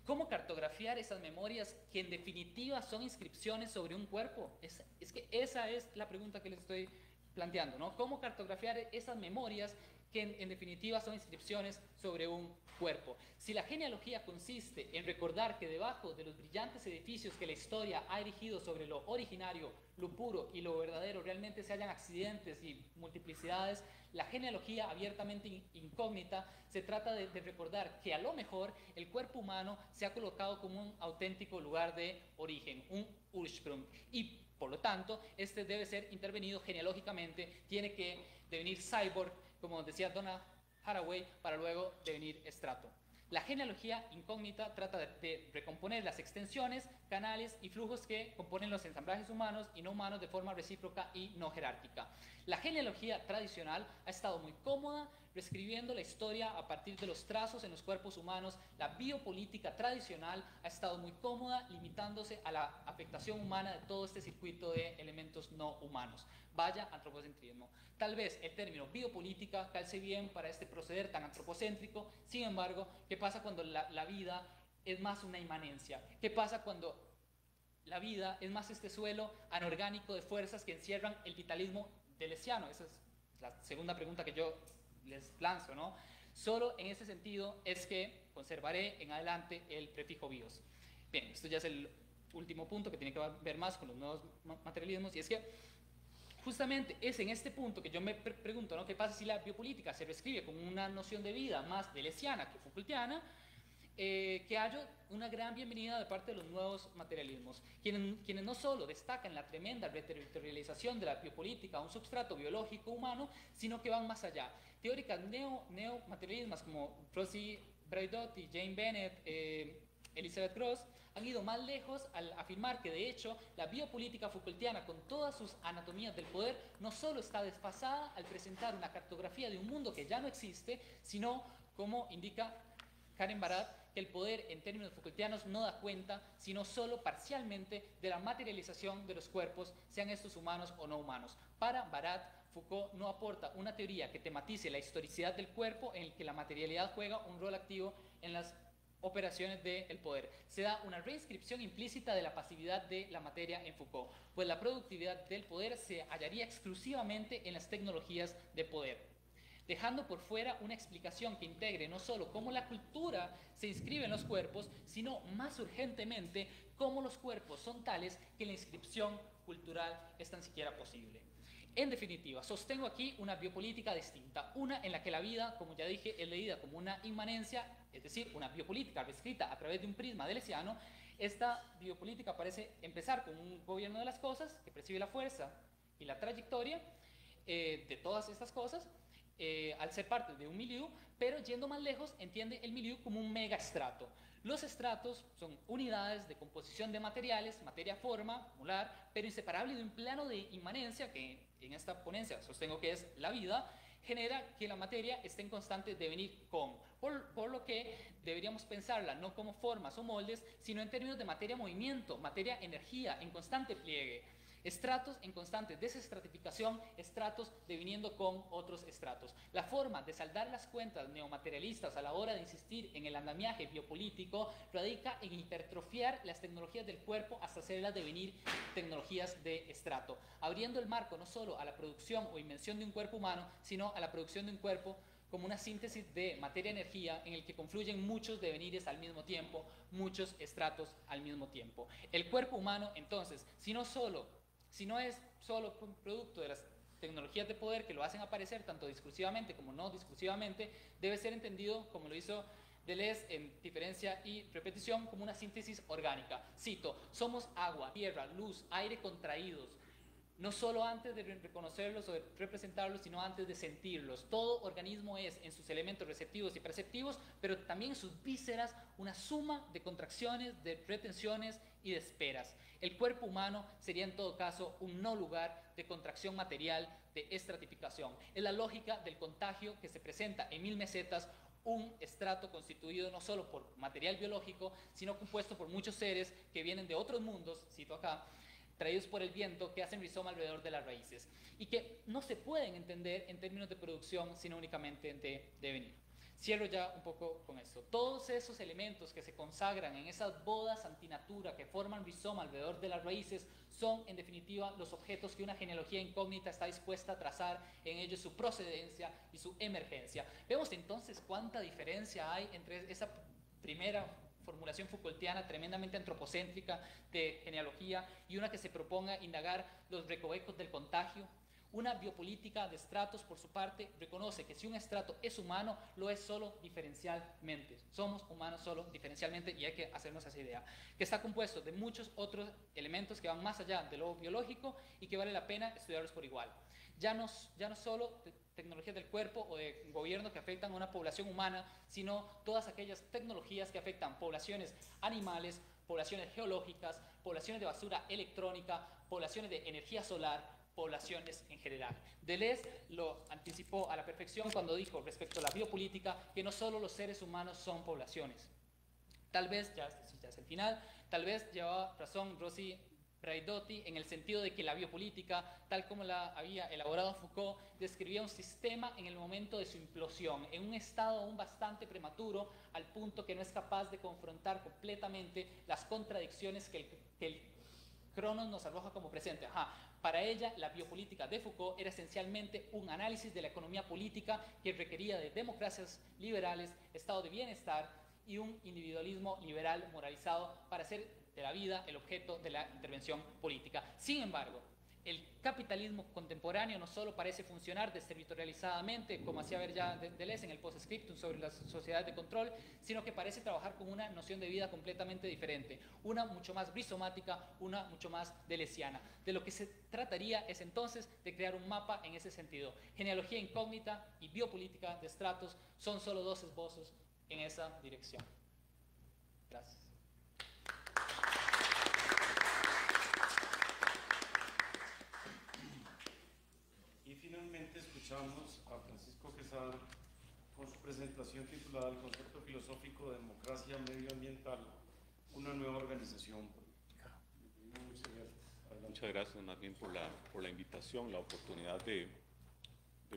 ¿Cómo cartografiar esas memorias que en definitiva son inscripciones sobre un cuerpo? Es que esa es la pregunta que les estoy planteando, ¿no? ¿Cómo cartografiar esas memorias que en definitiva son inscripciones sobre un cuerpo? Si la genealogía consiste en recordar que debajo de los brillantes edificios que la historia ha erigido sobre lo originario, lo puro y lo verdadero realmente se hallan accidentes y multiplicidades, la genealogía abiertamente incógnita se trata de recordar que a lo mejor el cuerpo humano se ha colocado como un auténtico lugar de origen, un Ursprung, y por lo tanto este debe ser intervenido genealógicamente, tiene que devenir cyborg, como decía Donna Haraway, para luego devenir estrato. La genealogía incógnita trata de recomponer las extensiones, canales y flujos que componen los ensamblajes humanos y no humanos de forma recíproca y no jerárquica. La genealogía tradicional ha estado muy cómoda reescribiendo la historia a partir de los trazos en los cuerpos humanos. La biopolítica tradicional ha estado muy cómoda limitándose a la afectación humana de todo este circuito de elementos no humanos. Vaya antropocentrismo. Tal vez el término biopolítica calce bien para este proceder tan antropocéntrico. Sin embargo, ¿qué pasa cuando la vida es más una inmanencia? ¿Qué pasa cuando la vida es más este suelo anorgánico de fuerzas que encierran el vitalismo deleuziano? Esa es la segunda pregunta que yo les lanzo, ¿no? Solo en ese sentido es que conservaré en adelante el prefijo bios. Bien, esto ya es el último punto que tiene que ver más con los nuevos materialismos, y es que justamente es en este punto que yo me pregunto, ¿no? ¿Qué pasa si la biopolítica se reescribe con una noción de vida más deleuziana que Foucaultiana? Que haya una gran bienvenida de parte de los nuevos materialismos, quienes no solo destacan la tremenda reterritorialización de la biopolítica a un substrato biológico humano, sino que van más allá. Teóricas neomaterialismas como Rosie Braidot y Jane Bennett, Elizabeth Gross, han ido más lejos al afirmar que de hecho la biopolítica Foucaultiana, con todas sus anatomías del poder, no solo está desfasada al presentar una cartografía de un mundo que ya no existe, sino, como indica Karen Barat, que el poder en términos Foucaultianos no da cuenta, sino solo parcialmente, de la materialización de los cuerpos, sean estos humanos o no humanos. Para Barat, Foucault no aporta una teoría que tematice la historicidad del cuerpo en el que la materialidad juega un rol activo en las operaciones del poder. Se da una reinscripción implícita de la pasividad de la materia en Foucault, pues la productividad del poder se hallaría exclusivamente en las tecnologías de poder, dejando por fuera una explicación que integre no solo cómo la cultura se inscribe en los cuerpos, sino más urgentemente cómo los cuerpos son tales que la inscripción cultural es tan siquiera posible. En definitiva, sostengo aquí una biopolítica distinta, una en la que la vida, como ya dije, es leída como una inmanencia, es decir, una biopolítica reescrita a través de un prisma deleuziano. Esta biopolítica parece empezar con un gobierno de las cosas que percibe la fuerza y la trayectoria de todas estas cosas, al ser parte de un milieu, pero yendo más lejos entiende el milieu como un megaestrato. Los estratos son unidades de composición de materiales, materia-forma, molar, pero inseparable de un plano de inmanencia que en esta ponencia sostengo que es la vida, genera que la materia esté en constante devenir por lo que deberíamos pensarla no como formas o moldes, sino en términos de materia-movimiento, materia-energía en constante pliegue. Estratos en constante desestratificación, estratos deviniendo con otros estratos. La forma de saldar las cuentas neomaterialistas a la hora de insistir en el andamiaje biopolítico radica en hipertrofiar las tecnologías del cuerpo hasta hacerlas devenir tecnologías de estrato, abriendo el marco no solo a la producción o invención de un cuerpo humano, sino a la producción de un cuerpo como una síntesis de materia-energía en el que confluyen muchos devenires al mismo tiempo, muchos estratos al mismo tiempo. El cuerpo humano, entonces, si no es solo un producto de las tecnologías de poder que lo hacen aparecer tanto discursivamente como no discursivamente, debe ser entendido, como lo hizo Deleuze en Diferencia y Repetición, como una síntesis orgánica. Cito: somos agua, tierra, luz, aire contraídos, no solo antes de reconocerlos o de representarlos, sino antes de sentirlos. Todo organismo es, en sus elementos receptivos y perceptivos, pero también en sus vísceras, una suma de contracciones, de retenciones y de esperas. El cuerpo humano sería en todo caso un no lugar de contracción material, de estratificación. Es la lógica del contagio que se presenta en 1000 mesetas un estrato constituido no solo por material biológico, sino compuesto por muchos seres que vienen de otros mundos, cito acá, traídos por el viento, que hacen rizoma alrededor de las raíces y que no se pueden entender en términos de producción, sino únicamente de devenir. Cierro ya un poco con esto. Todos esos elementos que se consagran en esas bodas antinatura que forman rizoma alrededor de las raíces son, en definitiva, los objetos que una genealogía incógnita está dispuesta a trazar en ellos su procedencia y su emergencia. Vemos entonces cuánta diferencia hay entre esa primera formulación Foucaultiana tremendamente antropocéntrica de genealogía y una que se proponga indagar los recovecos del contagio. Una biopolítica de estratos, por su parte, reconoce que si un estrato es humano, lo es solo diferencialmente. Somos humanos solo diferencialmente y hay que hacernos esa idea. Que está compuesto de muchos otros elementos que van más allá de lo biológico y que vale la pena estudiarlos por igual. Ya no solo tecnologías del cuerpo o de gobierno que afectan a una población humana, sino todas aquellas tecnologías que afectan poblaciones animales, poblaciones geológicas, poblaciones de basura electrónica, poblaciones de energía solar, poblaciones en general. Deleuze lo anticipó a la perfección cuando dijo respecto a la biopolítica que no solo los seres humanos son poblaciones. Tal vez, ya es el final, tal vez llevaba razón Rossi Braidotti en el sentido de que la biopolítica, tal como la había elaborado Foucault, describía un sistema en el momento de su implosión, en un estado aún bastante prematuro, al punto que no es capaz de confrontar completamente las contradicciones que el Cronos nos arroja como presente. Para ella, la biopolítica de Foucault era esencialmente un análisis de la economía política que requería de democracias liberales, estado de bienestar y un individualismo liberal moralizado para hacer de la vida el objeto de la intervención política. Sin embargo, el capitalismo contemporáneo no solo parece funcionar desterritorializadamente, como hacía ver ya Deleuze en el Postscriptum sobre las sociedades de control, sino que parece trabajar con una noción de vida completamente diferente, una mucho más rizomática, una mucho más deleuziana. De lo que se trataría es entonces de crear un mapa en ese sentido. Genealogía incógnita y biopolítica de estratos son solo dos esbozos en esa dirección. Gracias. Finalmente escuchamos a Francisco Quesada con su presentación titulada El concepto filosófico de democracia medioambiental, una nueva organización política. Muchas gracias más bien por la invitación, la oportunidad de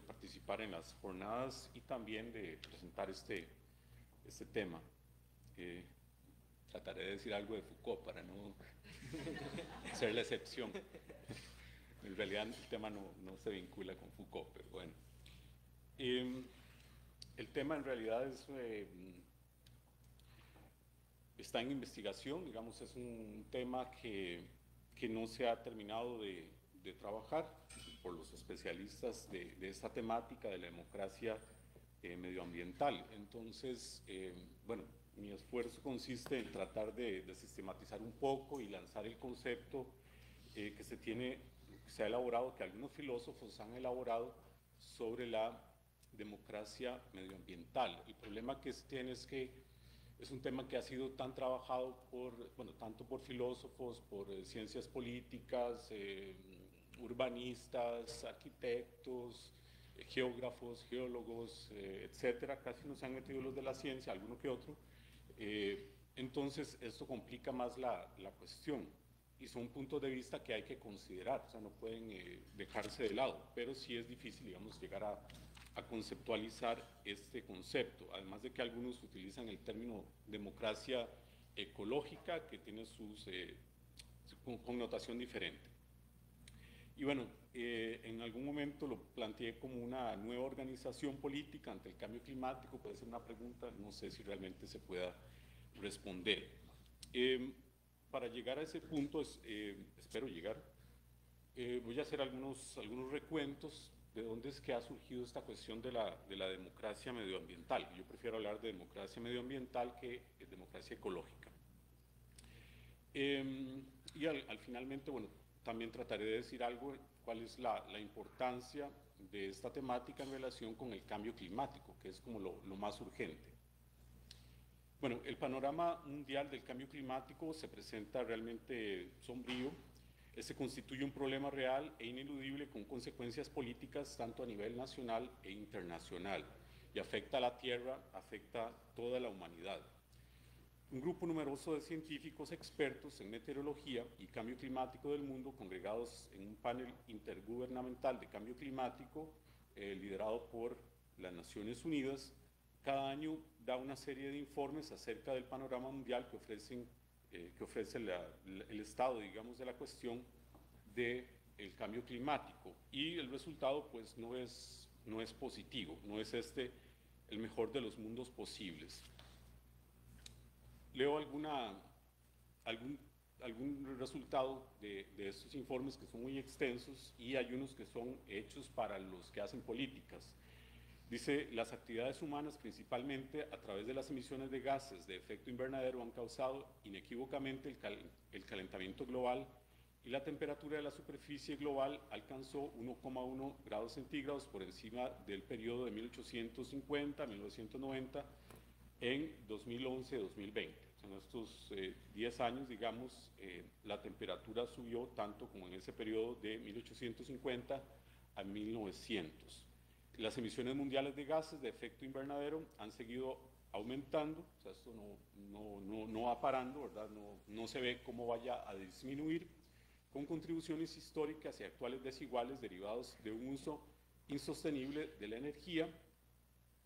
participar en las jornadas y también de presentar este tema. Trataré de decir algo de Foucault para no ser la excepción. En realidad el tema no se vincula con Foucault, pero bueno. El tema en realidad está en investigación, digamos, es un tema que no se ha terminado de trabajar por los especialistas de esta temática de la democracia medioambiental. Entonces, bueno, mi esfuerzo consiste en tratar de sistematizar un poco y lanzar el concepto que se ha elaborado, que algunos filósofos han elaborado sobre la democracia medioambiental. El problema que tiene es que es un tema que ha sido tan trabajado tanto por filósofos, por ciencias políticas, urbanistas, arquitectos, geógrafos, geólogos, etcétera. Casi no se han metido los de la ciencia, alguno que otro. Entonces esto complica más la cuestión. Y son puntos de vista que hay que considerar, o sea, no pueden dejarse de lado, pero sí es difícil, digamos, llegar a conceptualizar este concepto, además de que algunos utilizan el término democracia ecológica, que tiene su connotación diferente. Y bueno, en algún momento lo planteé como una nueva organización política ante el cambio climático, puede ser una pregunta, no sé si realmente se pueda responder. Para llegar a ese punto, espero llegar, voy a hacer algunos recuentos de dónde es que ha surgido esta cuestión de la democracia medioambiental. Yo prefiero hablar de democracia medioambiental que de democracia ecológica. Y finalmente, bueno, también trataré de decir algo, cuál es la importancia de esta temática en relación con el cambio climático, que es como lo más urgente. Bueno, el panorama mundial del cambio climático se presenta realmente sombrío. Este constituye un problema real e ineludible con consecuencias políticas tanto a nivel nacional e internacional. y afecta a la Tierra, afecta a toda la humanidad. Un grupo numeroso de científicos expertos en meteorología y cambio climático del mundo, congregados en un panel intergubernamental de cambio climático, liderado por las Naciones Unidas, cada año da una serie de informes acerca del panorama mundial que ofrece el estado, digamos, de la cuestión del cambio climático. Y el resultado, pues, no es positivo, no es el mejor de los mundos posibles. Leo algún resultado de estos informes que son muy extensos, y hay unos que son hechos para los que hacen políticas. Dice: las actividades humanas, principalmente a través de las emisiones de gases de efecto invernadero, han causado inequívocamente el calentamiento global, y la temperatura de la superficie global alcanzó 1,1 grados centígrados por encima del periodo de 1850 a 1990 en 2011-2020. En estos 10 años, digamos, la temperatura subió tanto como en ese periodo de 1850 a 1900. Las emisiones mundiales de gases de efecto invernadero han seguido aumentando, o sea, esto no va parando, ¿verdad? No se ve cómo vaya a disminuir, con contribuciones históricas y actuales desiguales derivados de un uso insostenible de la energía,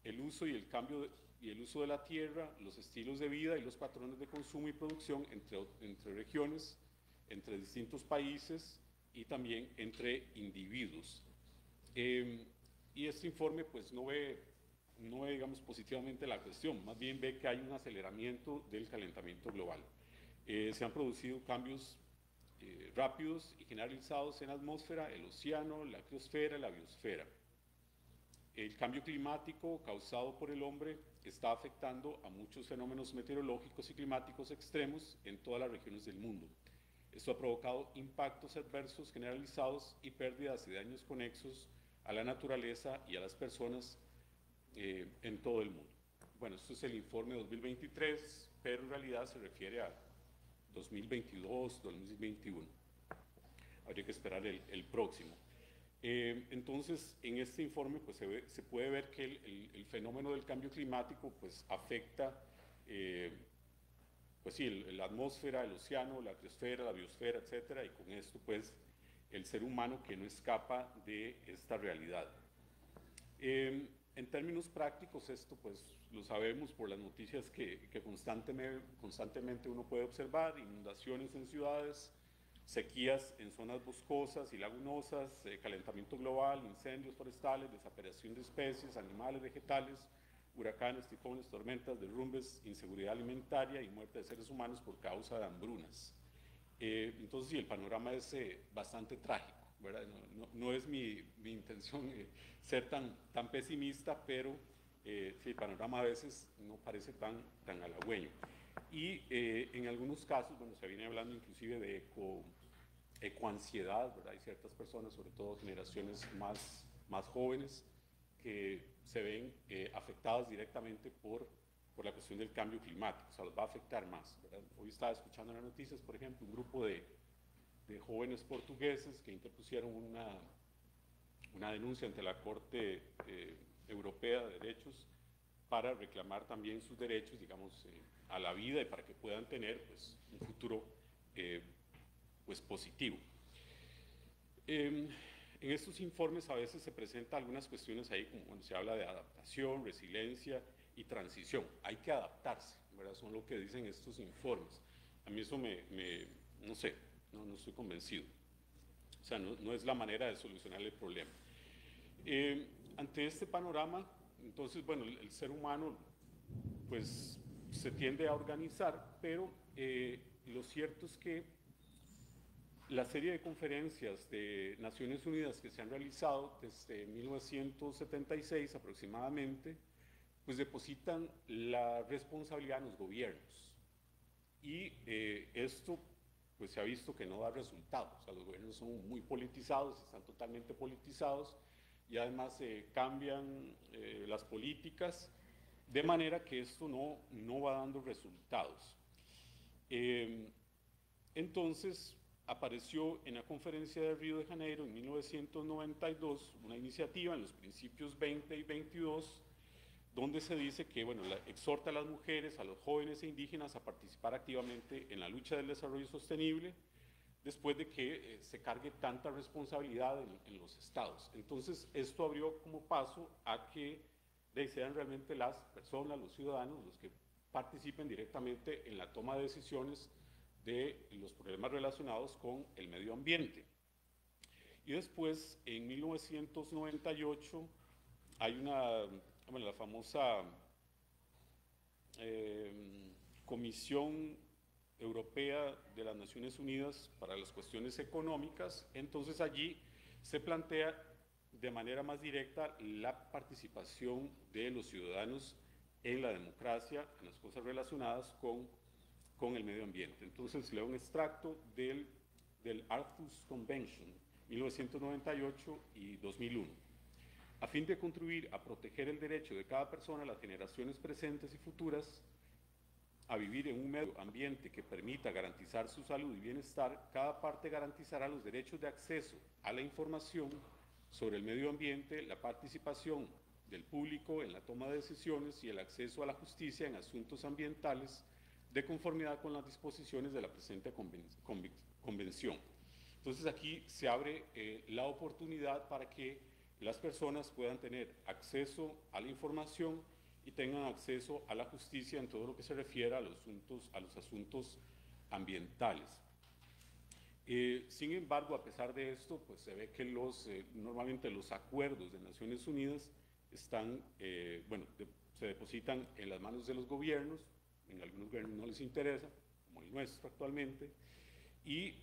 el uso y el uso de la tierra, los estilos de vida y los patrones de consumo y producción entre regiones, entre distintos países y también entre individuos. Y este informe, pues, no ve, digamos, positivamente la cuestión, más bien ve que hay un aceleramiento del calentamiento global. Se han producido cambios rápidos y generalizados en la atmósfera, el océano, la criosfera, la biosfera. El cambio climático causado por el hombre está afectando a muchos fenómenos meteorológicos y climáticos extremos en todas las regiones del mundo. Esto ha provocado impactos adversos generalizados y pérdidas y daños conexos a la naturaleza y a las personas en todo el mundo. Bueno, esto es el informe 2023, pero en realidad se refiere a 2022, 2021. Habría que esperar el próximo. Entonces, en este informe, pues, se puede ver que el fenómeno del cambio climático, pues, afecta pues sí, la atmósfera, el océano, la criosfera, la biosfera, etcétera, y con esto, pues, el ser humano, que no escapa de esta realidad. En términos prácticos, esto, pues, lo sabemos por las noticias que constantemente uno puede observar: inundaciones en ciudades, sequías en zonas boscosas y lagunosas, calentamiento global, incendios forestales, desaparición de especies, animales, vegetales, huracanes, tifones, tormentas, derrumbes, inseguridad alimentaria y muerte de seres humanos por causa de hambrunas. Entonces, sí, el panorama es bastante trágico, ¿verdad? No es mi intención ser tan pesimista, pero sí, el panorama a veces no parece tan halagüeño. Y en algunos casos, bueno, se viene hablando inclusive de ecoansiedad, ¿verdad? Hay ciertas personas, sobre todo generaciones más jóvenes, que se ven afectadas directamente por la cuestión del cambio climático, o sea, los va a afectar más, ¿verdad? Hoy estaba escuchando en las noticias, por ejemplo, un grupo de jóvenes portugueses que interpusieron una denuncia ante la Corte Europea de Derechos para reclamar también sus derechos, digamos, a la vida, y para que puedan tener, pues, un futuro pues, positivo. En estos informes a veces se presentan algunas cuestiones ahí, como cuando se habla de adaptación, resiliencia y transición. Hay que adaptarse, ¿verdad? Son lo que dicen estos informes. A mí eso no sé, no estoy convencido. O sea, no es la manera de solucionar el problema. Ante este panorama, entonces, bueno, el ser humano, pues, se tiende a organizar, pero lo cierto es que la serie de conferencias de Naciones Unidas que se han realizado desde 1976 aproximadamente, pues depositan la responsabilidad en los gobiernos. Y esto, pues, se ha visto que no da resultados. O sea, los gobiernos son muy politizados, están totalmente politizados, y además cambian las políticas, de manera que esto no va dando resultados. Entonces, apareció en la conferencia de Río de Janeiro en 1992 una iniciativa en los principios 20 y 22 donde se dice que, bueno, exhorta a las mujeres, a los jóvenes e indígenas a participar activamente en la lucha del desarrollo sostenible, después de que se cargue tanta responsabilidad en los estados. Entonces, esto abrió como paso a que sean realmente las personas, los ciudadanos, los que participen directamente en la toma de decisiones de los problemas relacionados con el medio ambiente. Y después, en 1998, hay la famosa Comisión Europea de las Naciones Unidas para las Cuestiones Económicas. Entonces allí se plantea de manera más directa la participación de los ciudadanos en la democracia, en las cosas relacionadas con el medio ambiente. Entonces leo un extracto del Aarhus Convention, 1998 y 2001. A fin de contribuir a proteger el derecho de cada persona, las generaciones presentes y futuras, a vivir en un medio ambiente que permita garantizar su salud y bienestar, cada parte garantizará los derechos de acceso a la información sobre el medio ambiente, la participación del público en la toma de decisiones y el acceso a la justicia en asuntos ambientales de conformidad con las disposiciones de la presente convención. Entonces aquí se abre la oportunidad para que las personas puedan tener acceso a la información y tengan acceso a la justicia en todo lo que se refiere a los asuntos ambientales. Sin embargo, a pesar de esto, pues se ve que normalmente los acuerdos de Naciones Unidas están, se depositan en las manos de los gobiernos, en algunos gobiernos no les interesa, como el nuestro actualmente, y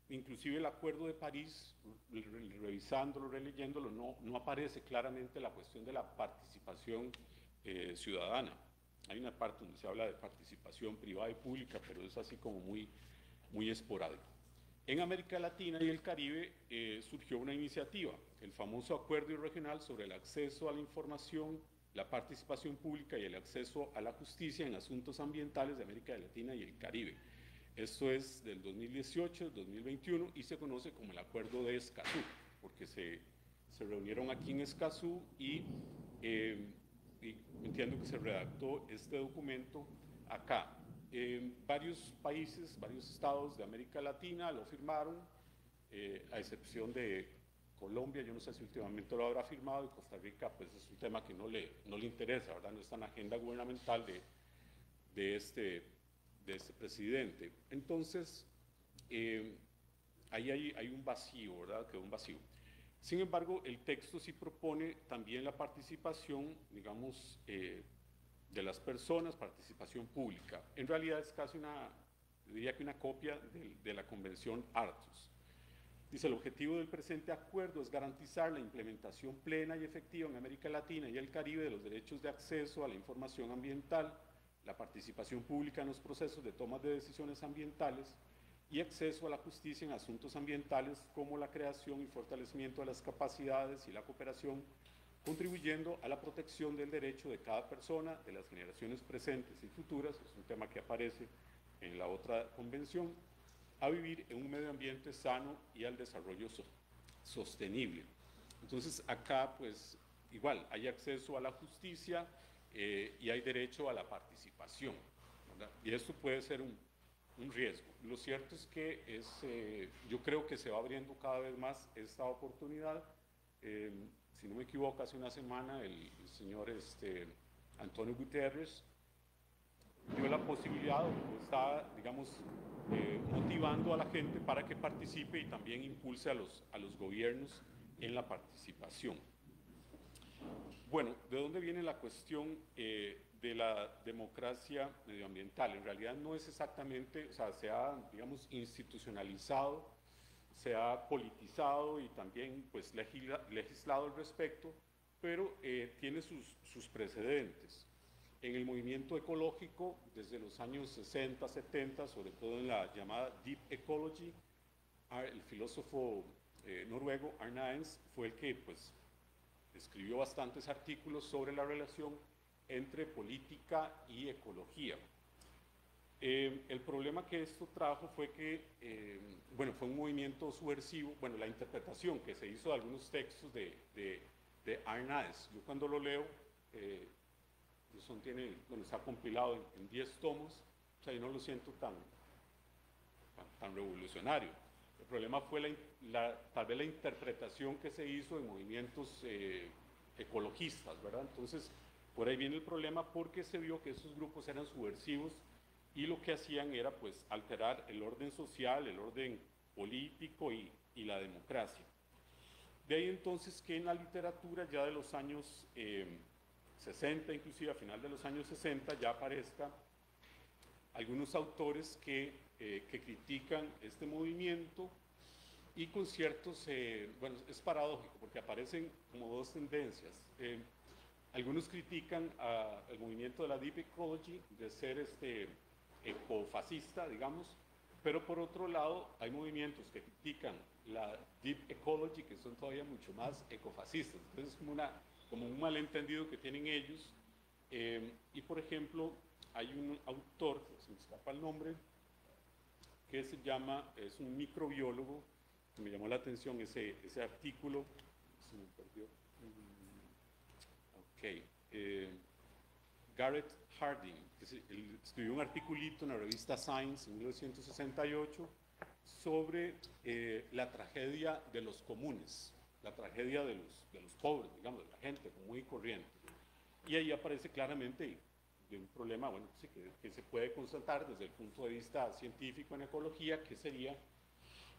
inclusive el Acuerdo de París, revisándolo, releyéndolo, no aparece claramente la cuestión de la participación ciudadana. Hay una parte donde se habla de participación privada y pública, pero es así como muy esporádico. En América Latina y el Caribe surgió una iniciativa, el famoso Acuerdo Regional sobre el acceso a la información, la participación pública y el acceso a la justicia en asuntos ambientales de América Latina y el Caribe. Esto es del 2018-2021 y se conoce como el Acuerdo de Escazú, porque se reunieron aquí en Escazú y entiendo que se redactó este documento acá. Varios países, varios estados de América Latina lo firmaron, a excepción de Colombia, yo no sé si últimamente lo habrá firmado, y Costa Rica, pues es un tema que no le interesa, ¿verdad? No está en la agenda gubernamental de este presidente. Entonces, ahí hay un vacío, ¿verdad? Quedó un vacío. Sin embargo, el texto sí propone también la participación, digamos, de las personas, participación pública. En realidad es casi diría que una copia de la Convención Aarhus. Dice, el objetivo del presente acuerdo es garantizar la implementación plena y efectiva en América Latina y el Caribe de los derechos de acceso a la información ambiental, la participación pública en los procesos de toma de decisiones ambientales y acceso a la justicia en asuntos ambientales, como la creación y fortalecimiento de las capacidades y la cooperación, contribuyendo a la protección del derecho de cada persona, de las generaciones presentes y futuras, es un tema que aparece en la otra convención, a vivir en un medio ambiente sano y al desarrollo sostenible. Entonces acá pues igual hay acceso a la justicia y hay derecho a la participación, ¿verdad? Y esto puede ser un riesgo. Lo cierto es que yo creo que se va abriendo cada vez más esta oportunidad. Si no me equivoco, hace una semana el señor Antonio Guterres dio la posibilidad, o está, digamos, motivando a la gente para que participe y también impulse a los gobiernos en la participación. Bueno, ¿de dónde viene la cuestión de la democracia medioambiental? En realidad no es exactamente, o sea, se ha, digamos, institucionalizado, se ha politizado y también, pues, legislado al respecto, pero tiene sus precedentes. En el movimiento ecológico, desde los años 60, 70, sobre todo en la llamada Deep Ecology, el filósofo noruego Arne Naess fue el que pues, escribió bastantes artículos sobre la relación entre política y ecología. El problema que esto trajo fue que, fue un movimiento subversivo, la interpretación que se hizo de algunos textos de de Arnaez. Yo cuando lo leo, está compilado en 10 tomos, o sea, yo no lo siento tan revolucionario. El problema fue tal vez la interpretación que se hizo en movimientos ecologistas, ¿verdad? Entonces, por ahí viene el problema, porque se vio que esos grupos eran subversivos y lo que hacían era, pues, alterar el orden social, el orden político y la democracia. De ahí entonces que en la literatura ya de los años 60, inclusive a final de los años 60, ya aparezcan algunos autores que critican este movimiento y con ciertos, bueno, es paradójico porque aparecen como dos tendencias. Algunos critican el movimiento de la Deep Ecology de ser ecofascista, digamos, pero por otro lado hay movimientos que critican la Deep Ecology que son todavía mucho más ecofascistas. Entonces es como un malentendido que tienen ellos. Y por ejemplo, hay un autor, se me escapa el nombre, que es un microbiólogo, que me llamó la atención ese artículo, se me perdió. Garrett Hardin, él escribió un articulito en la revista Science en 1968 sobre la tragedia de los comunes, la tragedia de los pobres, digamos, de la gente común y corriente. Y ahí aparece claramente de un problema, bueno, sí, que se puede constatar desde el punto de vista científico en ecología, que sería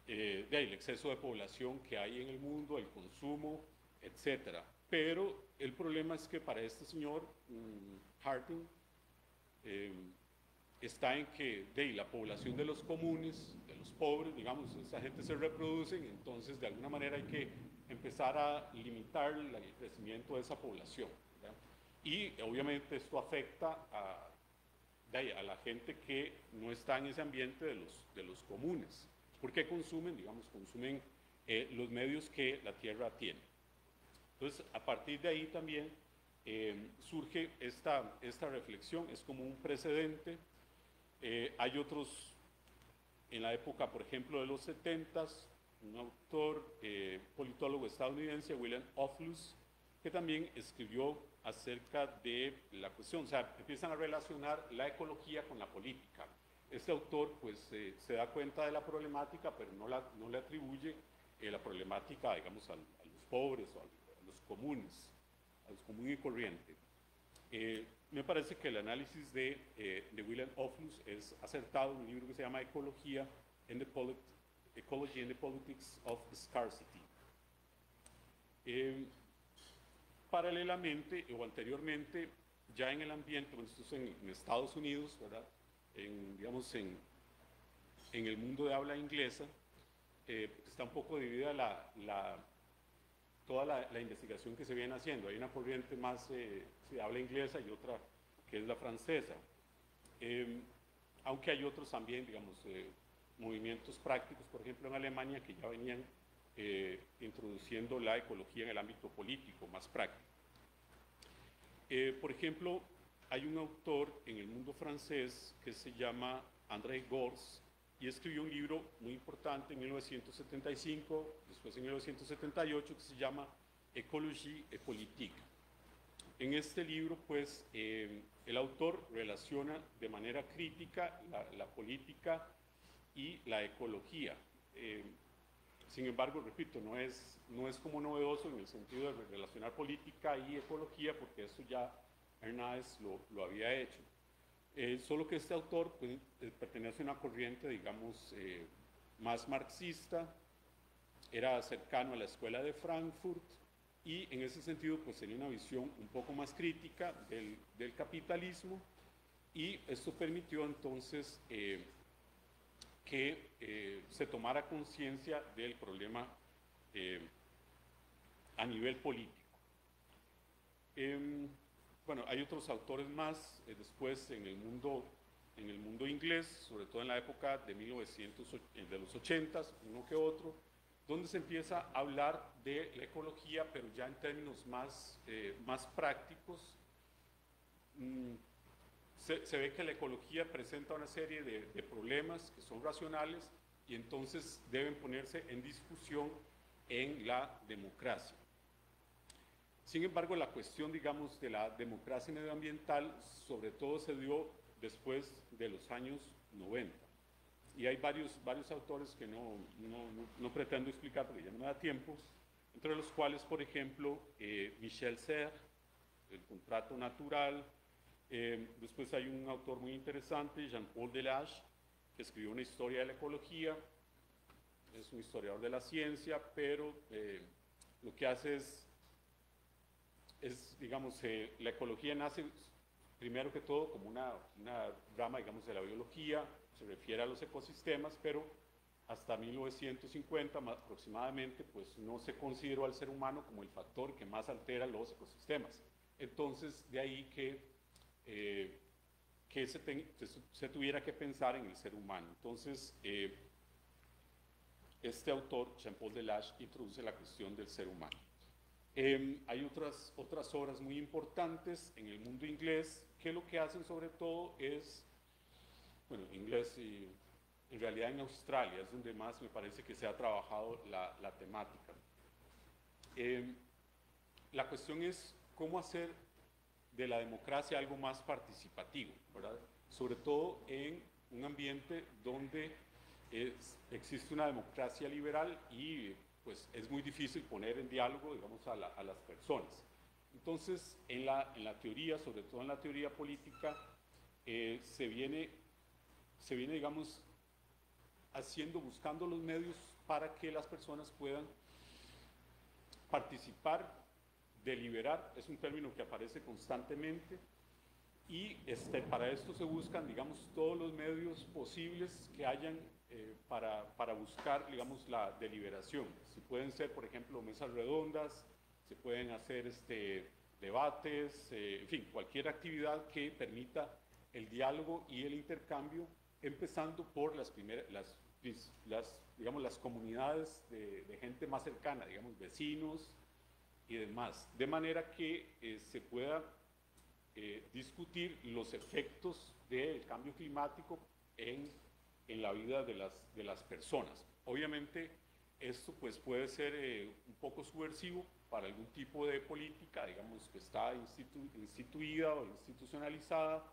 el exceso de población que hay en el mundo, el consumo, etcétera. Pero el problema es que para este señor Harding está en que la población de los comunes, de los pobres, digamos, esa gente se reproduce, entonces de alguna manera hay que empezar a limitar el crecimiento de esa población, ¿verdad? Y obviamente esto afecta a la gente que no está en ese ambiente de los comunes, porque consumen los medios que la tierra tiene. Entonces, a partir de ahí también surge esta reflexión, es como un precedente. Hay otros, en la época, por ejemplo, de los 70s, un autor, politólogo estadounidense, William Oflus, que también escribió acerca de la cuestión, o sea, empiezan a relacionar la ecología con la política. Este autor, pues, se da cuenta de la problemática, pero no le atribuye la problemática, digamos, a los pobres o a los comunes, a los comunes y corrientes. Me parece que el análisis de William Oflus es acertado en un libro que se llama Ecology and the Politics of Scarcity. Paralelamente o anteriormente, ya en el ambiente, bueno, esto es en Estados Unidos, ¿verdad? Digamos en el mundo de habla inglesa, está un poco dividida toda la investigación que se viene haciendo. Hay una corriente más de habla inglesa y otra que es la francesa. Aunque hay otros también, digamos, movimientos prácticos, por ejemplo en Alemania, que ya venían introduciendo la ecología en el ámbito político, más práctico. Por ejemplo, hay un autor en el mundo francés que se llama André Gorz, y escribió un libro muy importante en 1975, después en 1978, que se llama Écologie et Politique. En este libro, pues, el autor relaciona de manera crítica la política y la ecología. Sin embargo, repito, no es como novedoso en el sentido de relacionar política y ecología, porque eso ya Arnaez lo había hecho. Solo que este autor, pues, pertenece a una corriente, digamos, más marxista, era cercano a la escuela de Frankfurt y en ese sentido pues tenía una visión un poco más crítica del capitalismo, y esto permitió entonces que se tomara conciencia del problema a nivel político. Bueno, hay otros autores más después en el mundo inglés, sobre todo en la época de los 80s, uno que otro, donde se empieza a hablar de la ecología, pero ya en términos más prácticos. Se ve que la ecología presenta una serie de problemas que son racionales y entonces deben ponerse en discusión en la democracia. Sin embargo, la cuestión, digamos, de la democracia medioambiental, sobre todo se dio después de los años 90. Y hay varios autores que no pretendo explicar porque ya no me da tiempo, entre los cuales, por ejemplo, Michel Serres, El contrato natural. Después hay un autor muy interesante, Jean-Paul Delage, que escribió una historia de la ecología. Es un historiador de la ciencia, pero lo que hace es digamos, la ecología nace primero que todo como una rama, digamos, de la biología, se refiere a los ecosistemas, pero hasta 1950 aproximadamente, pues no se consideró al ser humano como el factor que más altera los ecosistemas. Entonces, de ahí que se tuviera que pensar en el ser humano. Entonces, este autor, Jean-Paul Delage, introduce la cuestión del ser humano. Hay otras obras muy importantes en el mundo inglés que lo que hacen sobre todo es, bueno, inglés y en realidad en Australia es donde más me parece que se ha trabajado la temática. La cuestión es cómo hacer de la democracia algo más participativo, ¿verdad? Sobre todo en un ambiente donde existe una democracia liberal y pues es muy difícil poner en diálogo, digamos, a las personas. Entonces, en la teoría, sobre todo en la teoría política, se viene, digamos, buscando los medios para que las personas puedan participar, deliberar, es un término que aparece constantemente, y para esto se buscan, digamos, todos los medios posibles que hayan para buscar, digamos, la deliberación. Si pueden ser, por ejemplo, mesas redondas, se pueden hacer debates, en fin, cualquier actividad que permita el diálogo y el intercambio, empezando por digamos, las comunidades de gente más cercana, digamos, vecinos y demás, de manera que se pueda discutir los efectos del cambio climático en la vida de las personas. Obviamente, esto pues puede ser un poco subversivo para algún tipo de política, digamos, que está instituida o institucionalizada,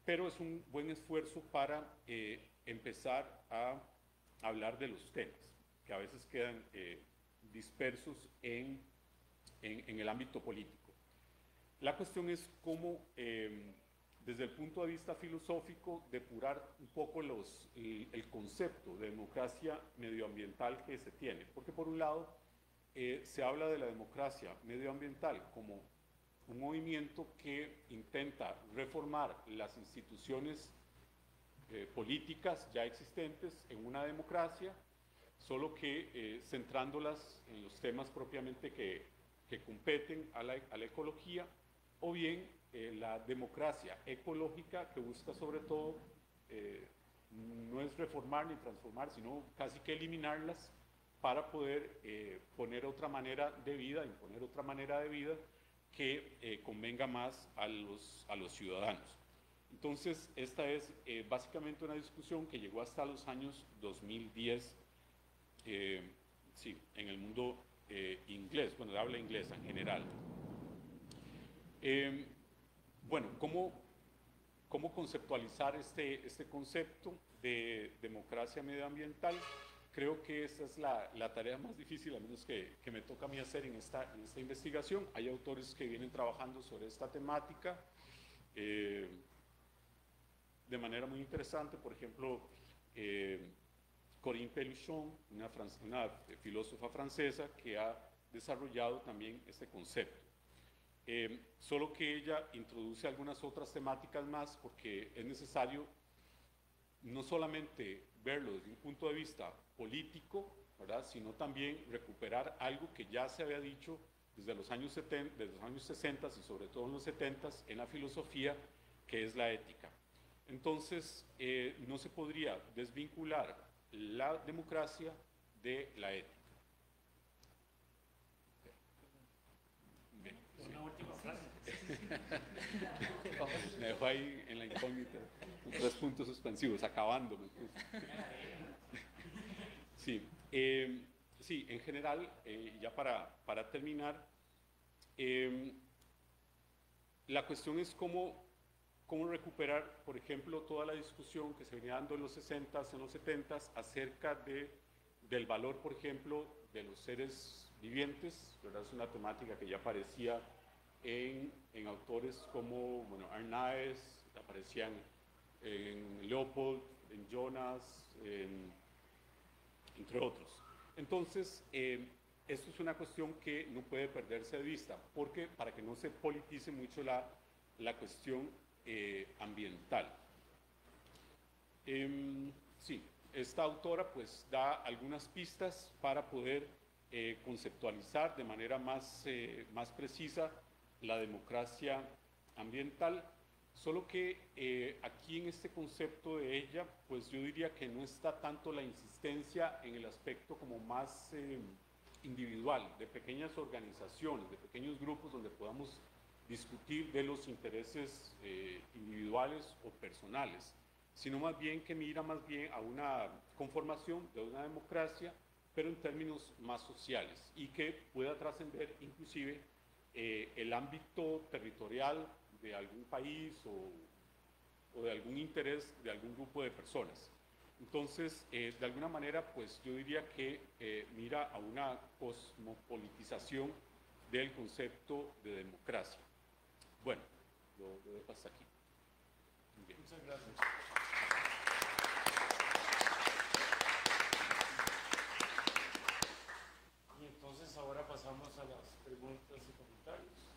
pero es un buen esfuerzo para empezar a hablar de los temas, que a veces quedan dispersos en el ámbito político. La cuestión es cómo, desde el punto de vista filosófico, depurar un poco el concepto de democracia medioambiental que se tiene. Porque por un lado, se habla de la democracia medioambiental como un movimiento que intenta reformar las instituciones políticas ya existentes en una democracia, solo que centrándolas en los temas propiamente que competen a la ecología, o bien la democracia ecológica, que busca sobre todo no es reformar ni transformar, sino casi que eliminarlas para poder imponer otra manera de vida que convenga más a los ciudadanos. Entonces, esta es básicamente una discusión que llegó hasta los años 2010, sí, en el mundo inglés, bueno, de habla inglesa en general. Bueno, ¿cómo conceptualizar este concepto de democracia medioambiental? Creo que esa es la tarea más difícil, al menos que me toca a mí hacer en esta investigación. Hay autores que vienen trabajando sobre esta temática de manera muy interesante. Por ejemplo, Corinne Pelluchon, una filósofa francesa que ha desarrollado también este concepto. Solo que ella introduce algunas otras temáticas más, porque es necesario no solamente verlo desde un punto de vista político, ¿verdad?, sino también recuperar algo que ya se había dicho desde los años 60 y sobre todo en los 70 en la filosofía, que es la ética. Entonces, no se podría desvincular la democracia de la ética. Bien, una última frase. Me dejó ahí en la incógnita, 3 puntos suspensivos, acabándome. Sí, sí, en general, ya para terminar, Eh, la cuestión es cómo recuperar, por ejemplo, toda la discusión que se venía dando en los 60s, en los 70s, acerca del valor, por ejemplo, de los seres vivientes, ¿verdad? Es una temática que ya aparecía en autores como, bueno, Arnaez, aparecían en Leopold, en Jonas, entre otros. Entonces, esto es una cuestión que no puede perderse de vista, porque para que no se politice mucho la cuestión ambiental. Sí, esta autora pues da algunas pistas para poder conceptualizar de manera más precisa la democracia ambiental, solo que aquí en este concepto de ella, pues yo diría que no está tanto la insistencia en el aspecto como más individual, de pequeñas organizaciones, de pequeños grupos donde podamos discutir de los intereses individuales o personales, sino más bien que mira más bien a una conformación de una democracia, pero en términos más sociales y que pueda trascender inclusive el ámbito territorial de algún país o de algún interés de algún grupo de personas. Entonces, de alguna manera, pues yo diría que mira a una cosmopolitización del concepto de democracia. Bueno, lo dejo hasta aquí. Bien. Muchas gracias. Y entonces ahora pasamos a las preguntas y comentarios.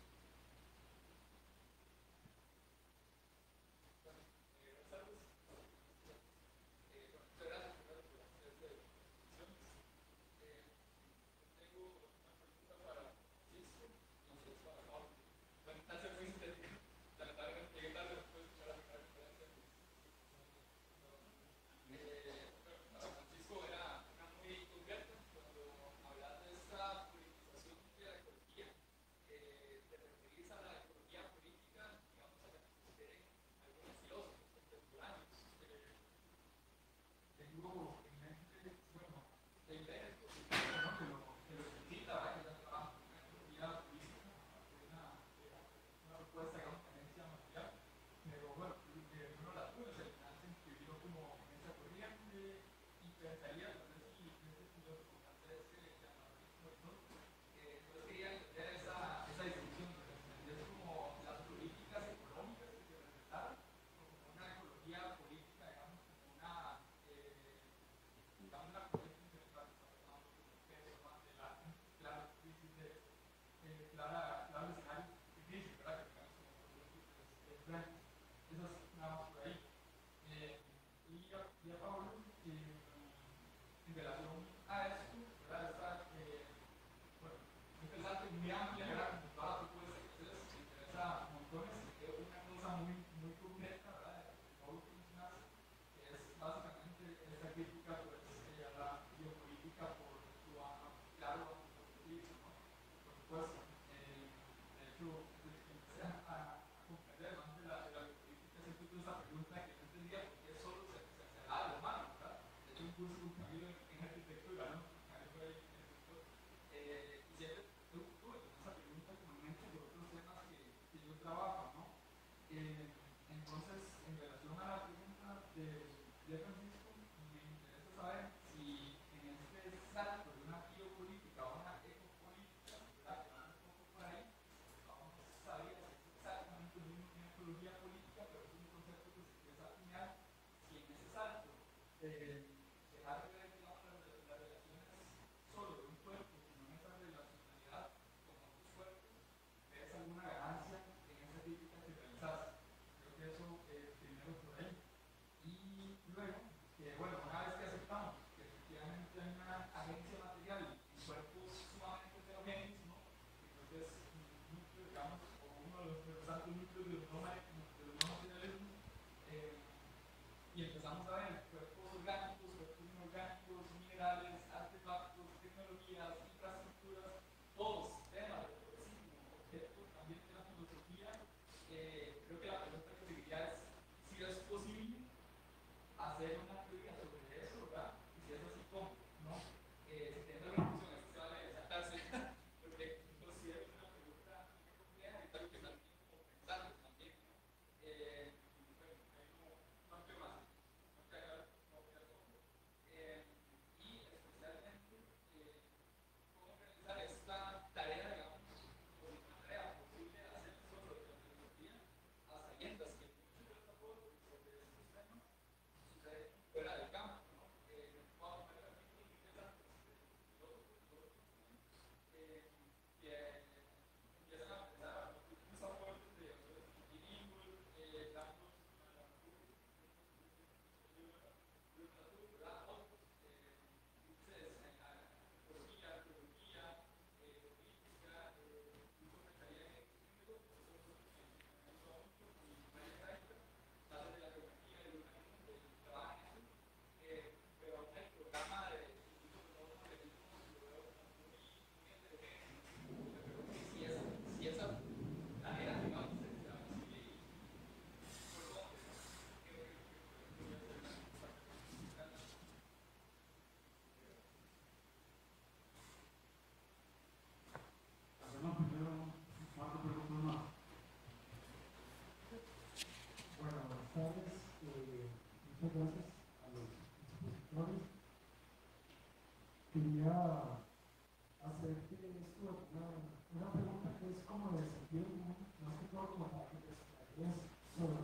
es sobre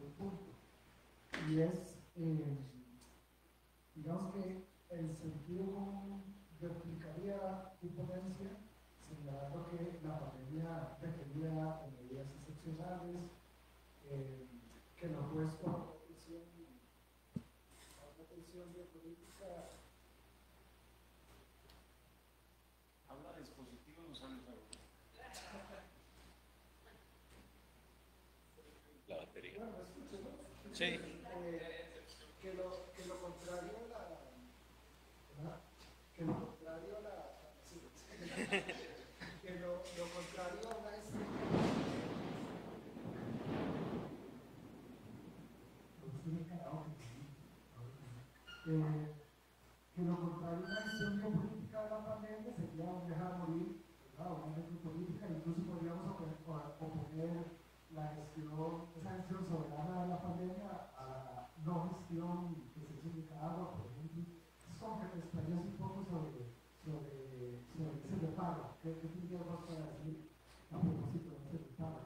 el punto. Y es, digamos que el sentido común replicaría tu ponencia, señalando que la pandemia requería medidas excepcionales, que lo opuesto a una tensión geopolítica. Habla de dispositivo, no sale la voz. La batería. Bueno, escúchelo. Sí. Que lo contrario a la... ¿verdad? Que lo contrario a la... sí, que lo contrario a una que lo contrario a una gestión geopolítica de la pandemia sería dejar morir, ¿verdad? Una gestión política, incluso podríamos oponer la gestión, esa gestión soberana de la pandemia a la no gestión que se hizo en Nicaragua, por ejemplo. Es como que te extrañas un poco sobre ese reparo. ¿Qué tendrías vos para decir a propósito de ese reparo?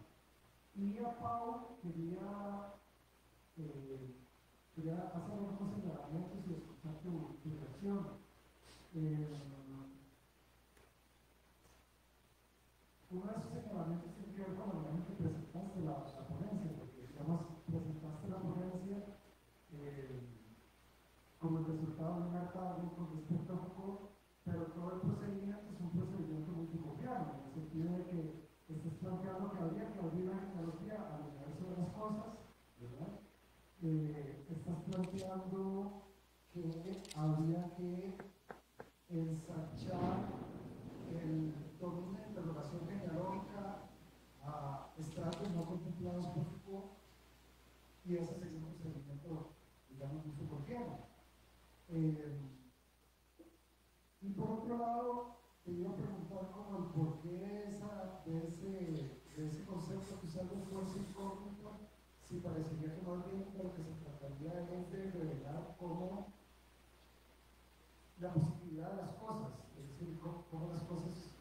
Y a Pau quería hacer algunos señalamientos y escuchar tu reacción. Uno de esos señalamientos tiene que ver con la manera en que presentaste la ponencia, porque digamos, presentaste la ponencia como el resultado de un hartazgo con respecto a Foucault, pero todo el procedimiento es un procedimiento muy Foucaultiano, en el sentido de que estás planteando que habría que abrir la genealogía al universo de las cosas, ¿verdad? Estás planteando que habría que ensanchar toda una interrogación genealógica a estratos no contemplados por Foucault, y ese sería un procedimiento, digamos, muy Foucaultiano. Y por otro lado, te iba a preguntar como el porqué de ese concepto que usas de esfuerzo incógnito, si parecería que más bien de lo que se trataría es de revelar cómo la positividad de las cosas, es decir, cómo las cosas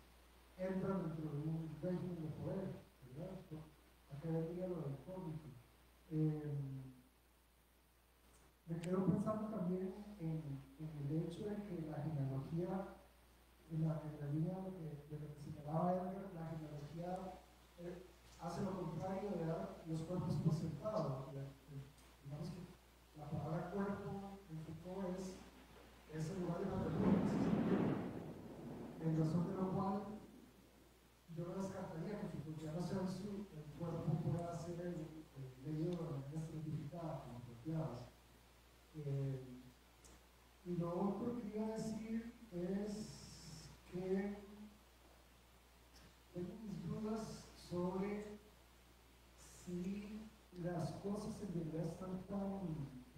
entran dentro de un régimen de poder, ¿verdad? Acá vendría lo del incógnito. Me quedo pensando también en el hecho de que la genealogía, en la línea de lo que señalaba Edgar, la genealogía hace lo contrario de dar los cuerpos por sentado. Digamos que la palabra cuerpo en Foucault es el lugar de la pregunta, en razón de lo cual yo no descartaría que Foucaultiano sensu el cuerpo pueda ser leído de manera estratificada, como apropiadas. Y lo otro que quería decir es que tengo mis dudas sobre si las cosas en realidad están tan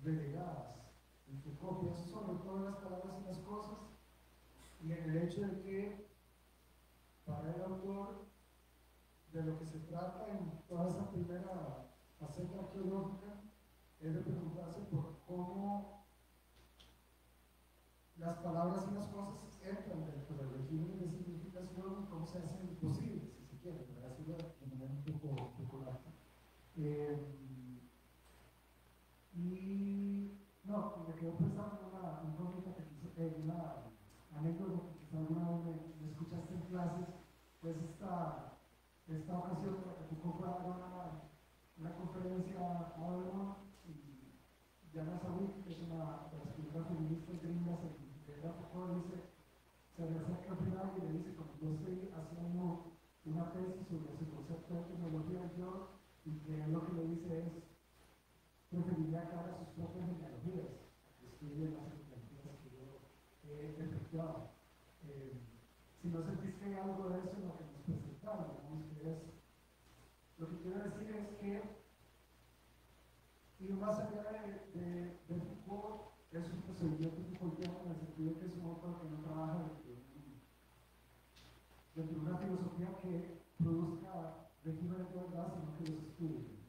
relegadas en Foucault. Pienso sobre todo en las palabras y las cosas, y en el hecho de que para el autor de lo que se trata en toda esa primera faceta arqueológica es de preguntarse por cómo las palabras y las cosas entran dentro del régimen de significación y cómo se hacen posibles, si se quiere, para decirlo de manera un poco larga. Y no, me quedo pensando en una incógnita que una anécdota que quizá alguna vez me escuchaste en clases, pues esta ocasión en la que Foucault fue a dar una conferencia a Harvard, y Jana Sawicki, que es una de las primeras feministas gringas que era Foucault, se le acerca al final y le dice, como yo estoy haciendo una tesis sobre su concepto de tecnología del yo, y que lo que le dice es, preferiría que haga sus propias genealogías, que estudien las genealogías que yo he efectuado. Si no sentís que hay algo de eso en lo que nos presentaron, digamos que es, lo que quiero decir es que, y más allá de Foucault, es un procedimiento Foucaultiano en el sentido que es un autor que no trabaja dentro de una filosofía que produzca regímenes de verdad, sino que los estudie.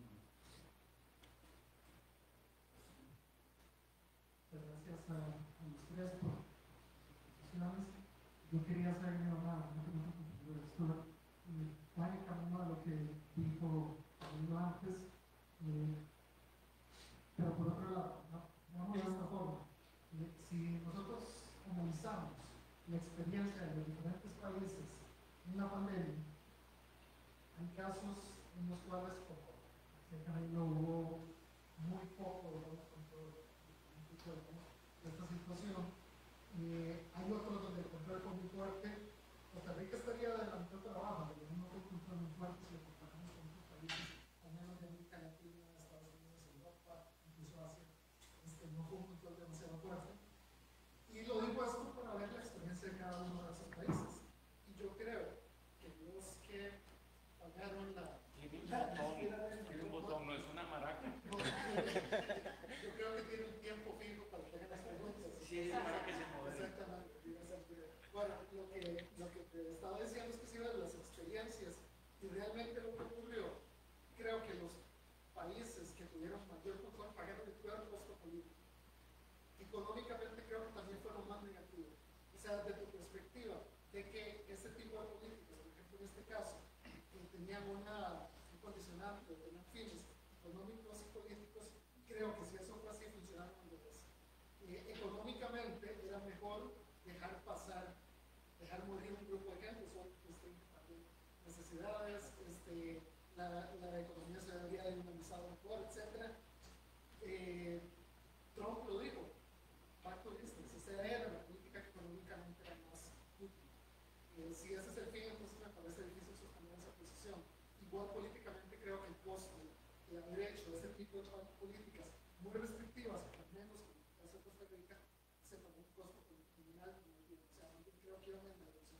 Gracias a los tres por sus exposiciones. Yo quería hacerme una lectura, vaya camino a lo que dijo antes. una pandemia, hay casos en los cuales, como en Reino hubo muy poco, digamos, control de esta situación. Hay otros donde el control fue muy fuerte. Costa Rica estaría adelantado trabajo, pero no fue un control muy fuerte si lo comparamos con otros países, al menos de América Latina, Estados Unidos, Europa, incluso Asia. No fue un control demasiado fuerte. Y lo digo esto para ver la experiencia de cada uno de esos países. Y yo creo que los que pagaron Tiene un botón, no es una maraca. yo creo que tiene un tiempo fijo para que hagan las preguntas. Sí, para que se mueva. Exactamente. Bueno, lo que te estaba diciendo es que si ves las experiencias y realmente lo que ocurrió, creo que los países que tuvieron mayor control pagaron el peor costo político. Económicamente creo que también fue lo más negativo. O sea, desde tu perspectiva, de que este tipo de políticas, por ejemplo en este caso, tenían un condicionante, tenían fines económicos y políticos, creo que si eso fue así, funcionaron al revés. Económicamente era mejor dejar pasar, dejar morir un grupo de gente, son necesidades, la economía se debería dinamizar mejor, etc. Trump lo dijo, back to business, esa era la política que económicamente era más útil. Si ese es el fin, entonces me parece difícil sostener esa posición. Igual políticamente creo que el costo de haber hecho ese tipo de políticas muy restrictivas, al menos como el caso de Costa Rica, se pagó un costo criminal, o sea, creo que iba a aumentar eso.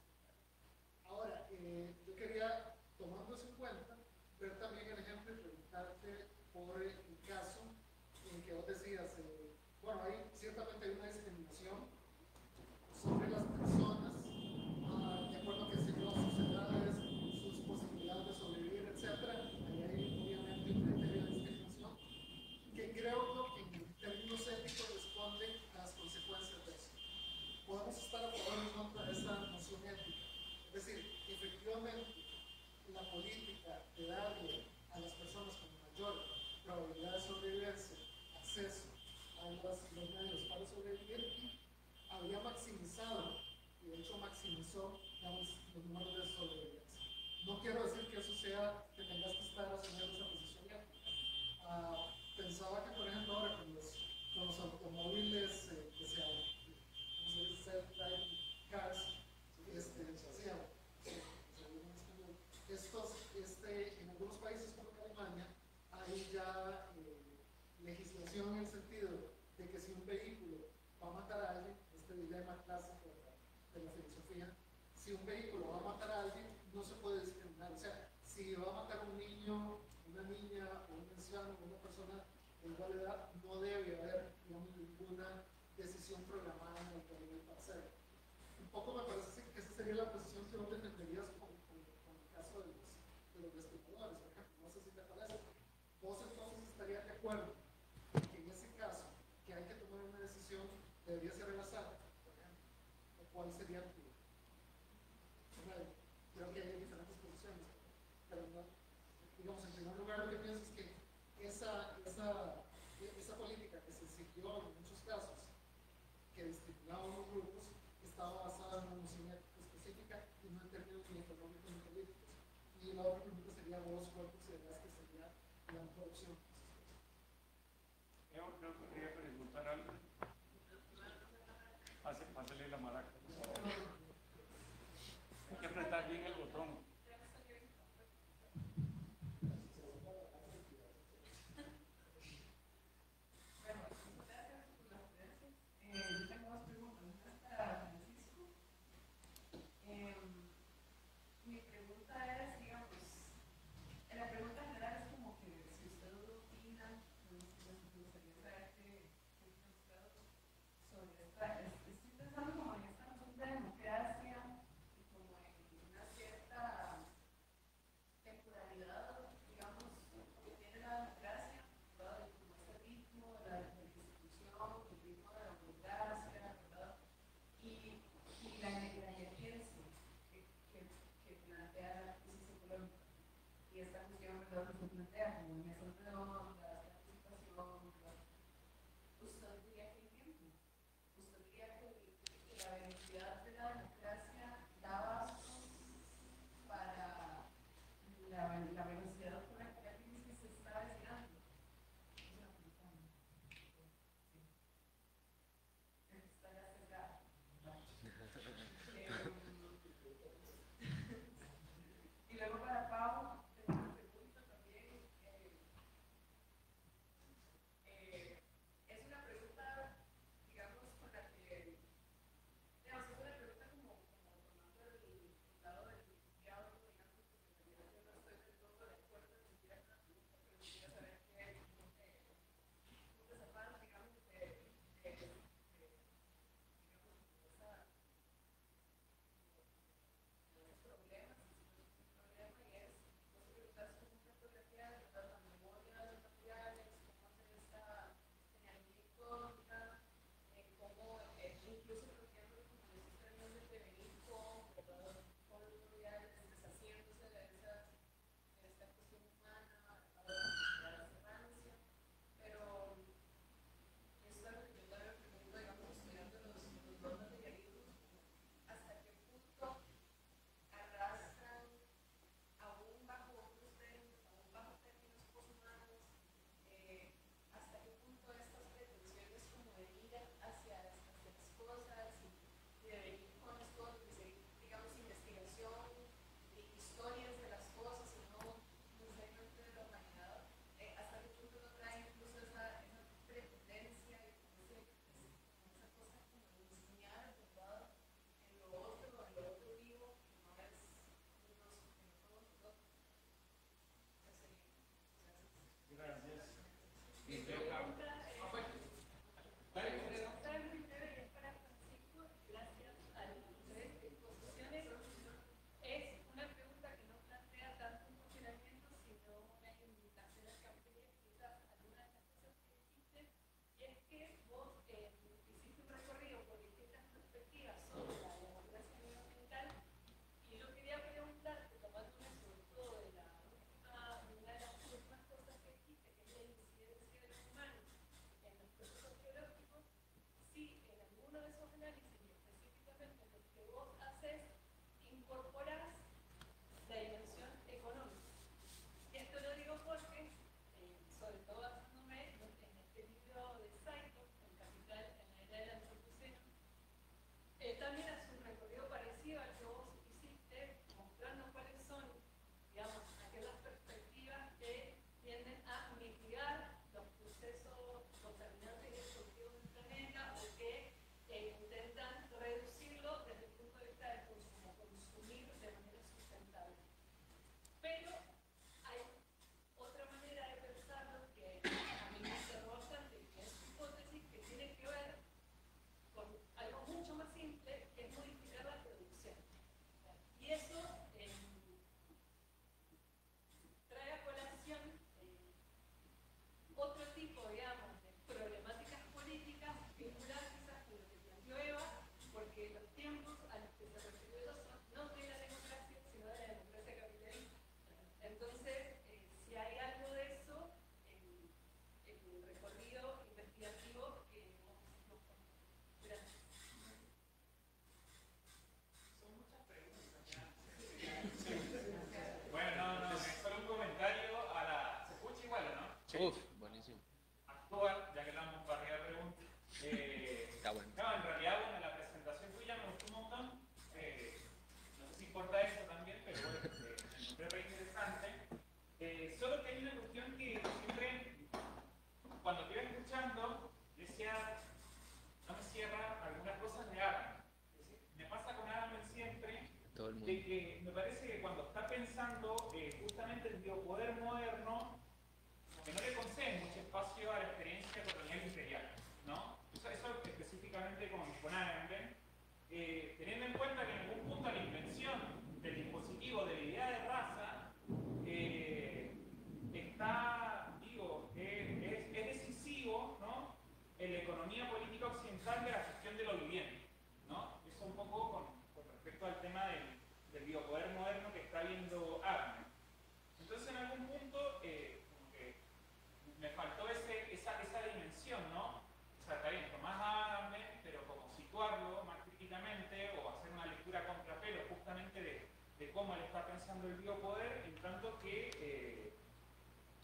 Ahora, yo quería, tomando eso en cuenta, ver también el ejemplo y preguntarte por el caso en que vos decías, bueno, ciertamente hay una discriminación sobre las personas, de acuerdo a que se sus edades, sus posibilidades de sobrevivir, etc. Ahí hay obviamente un criterio de discriminación que creo que en términos éticos responde a las consecuencias de eso. Podemos estar a favor o en contra de esa noción ética. Es decir, efectivamente, la política de darle a las personas con mayor probabilidad de sobrevivencia acceso a los medios para sobrevivir había maximizado, y de hecho maximizó, digamos, los números de sobrevivencia. No quiero decir que eso sea que tengas que estar asumiendo esa posición ética. Pensaba que, por ejemplo, ahora con los automóviles que se self-driving cars, en algunos países como Alemania hay ya legislación en el sentido de que si un vehículo va a matar a alguien, este dilema clásico de la filosofía, si un vehículo va a matar a alguien, no se puede discriminar. O sea, si va a matar a un niño, una niña, un anciano, una persona de igual edad, no debe haber, digamos, ninguna decisión programada en el camino para hacerlo. Un poco me parece que esa sería la posición que vos defenderías con el caso de los respiradores, por ejemplo. No sé si te parece. Vos entonces estarías de acuerdo que en ese caso, que hay que tomar una decisión, debería ser al azar, por ejemplo. ¿O cuál sería tu? Creo que hay diferentes posiciones, pero no, digamos, en primer lugar, lo que pienso es que esa política que se siguió en muchos casos, que discriminaba a unos grupos, estaba basada en una noción específica y no en términos ni económicos ni políticos. Y la otra pregunta sería, vos, ¿cuál considerás que sería la mejor opción? Yo creo que quería preguntar algo. Pásale la maraca. Hay que apretar bien el botón. todo el mundo. de que me parece que cuando está pensando justamente el biopoder moderno, como que no le concede mucho espacio a la experiencia colonial imperial, ¿no? Eso específicamente con Arendt, teniendo en cuenta que en algún punto la invención del dispositivo de la idea de raza está, digo, es decisivo, ¿no?, en la economía política occidental de la gestión de lo viviente, ¿no? Eso un poco con respecto al tema del biopoder moderno que está viendo Arendt. Entonces, en algún punto, como que me faltó esa dimensión, ¿no? O sea, está bien, tomás a Arendt, pero como situarlo más críticamente o hacer una lectura contrapelo justamente de cómo él está pensando el biopoder, en tanto que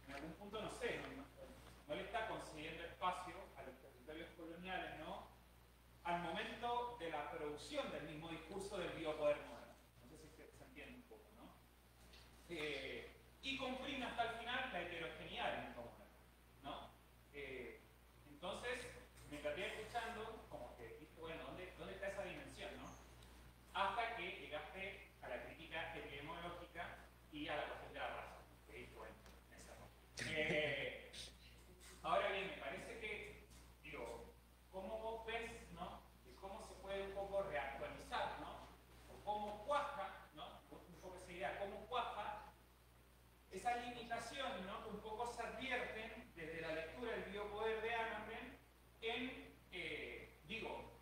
en algún punto, no sé, no le está concediendo espacio a los territorios coloniales, ¿no?, al momento de la producción del mismo discurso del biopoder moderno. No sé si se entiende un poco, ¿no? Y comprime hasta el final la heterogeneidad del mismo moderno, ¿no? Entonces, mientras te iba escuchando, como que dije, bueno, ¿dónde está esa dimensión, no? Hasta que llegaste a la crítica epidemiológica y a la cuestión de la raza. Que dije, bueno, esa no. Ahora bien, me parece que, digo, ¿cómo vos ves, no?, de cómo se puede un poco reactualizar, ¿no?, o cómo cuaja, ¿no?, un poco esa idea, cómo cuaja esa limitación, ¿no?, que un poco se advierten desde la lectura del biopoder de Arendt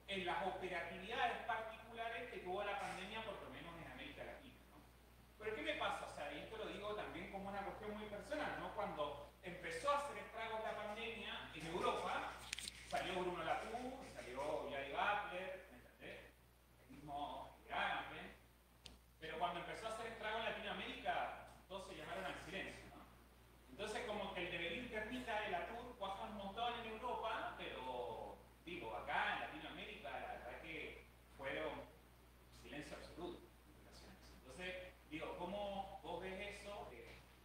en las operatividades particulares que tuvo la pandemia, por lo menos en América Latina, ¿no? Pero ¿qué me pasa? O sea, y esto lo digo también como una cuestión muy personal, ¿no? Cuando empezó a hacer estragos la pandemia en Europa, salió Bruno Latour, salió Gary Butler, ¿me entendés? El mismo Arendt. Pero cuando empezó a hacer estragos en Latinoamérica, todos se llamaron al silencio, ¿no? Entonces, como que el devenir termita de Latour cuaja un montón en Europa, pero, digo, acá en Latinoamérica, la verdad que fueron silencio absoluto en relación a eso. Entonces, digo, ¿cómo vos ves eso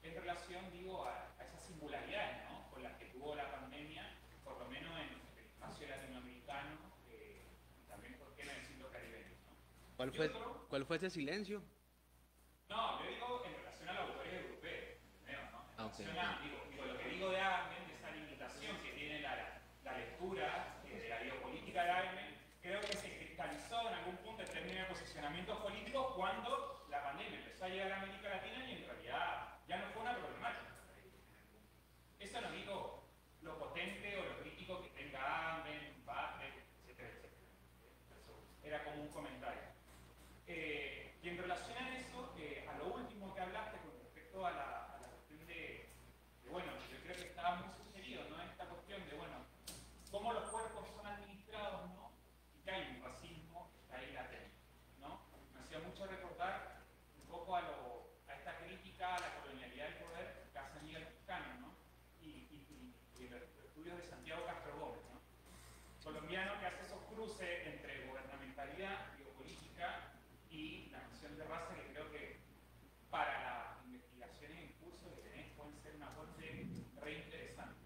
en relación, digo, a esas singularidades, ¿no?, con las que tuvo la pandemia, por lo menos en el espacio latinoamericano y también, ¿por qué no decirlo, caribeño, ¿no? ¿Cuál fue ese silencio? No, yo digo en relación a los autores europeos, ¿no? En Okay. relación a, digo, lo que digo de Arendt, esa limitación que tiene la lectura de la biopolítica de Arendt, creo que se cristalizó en algún punto en términos de posicionamientos políticos cuando la pandemia empezó a llegar a América Latina y en realidad ya no fue una problemática. Eso no digo lo potente o lo crítico que tenga Arendt, Butler, etcétera, etcétera. Eso era como un comentario. Y en relación a eso, a lo último que hablaste con respecto a la cuestión de, bueno, yo creo que estaba muy sugerido, ¿no?, esta cuestión de, bueno, cómo los cuerpos son administrados, ¿no?, y que hay un racismo que está ahí latente, ¿no? Me hacía mucho recordar un poco a esta crítica a la colonialidad del poder que hace Miguel Mexicano, ¿no?, y los estudios de Santiago Castro Gómez, ¿no?, colombiano, que hace esos cruces entre gubernamentalidad, biopolítica y la noción de raza, que creo que para las investigaciones en curso que tenés pueden ser una fuente re interesante.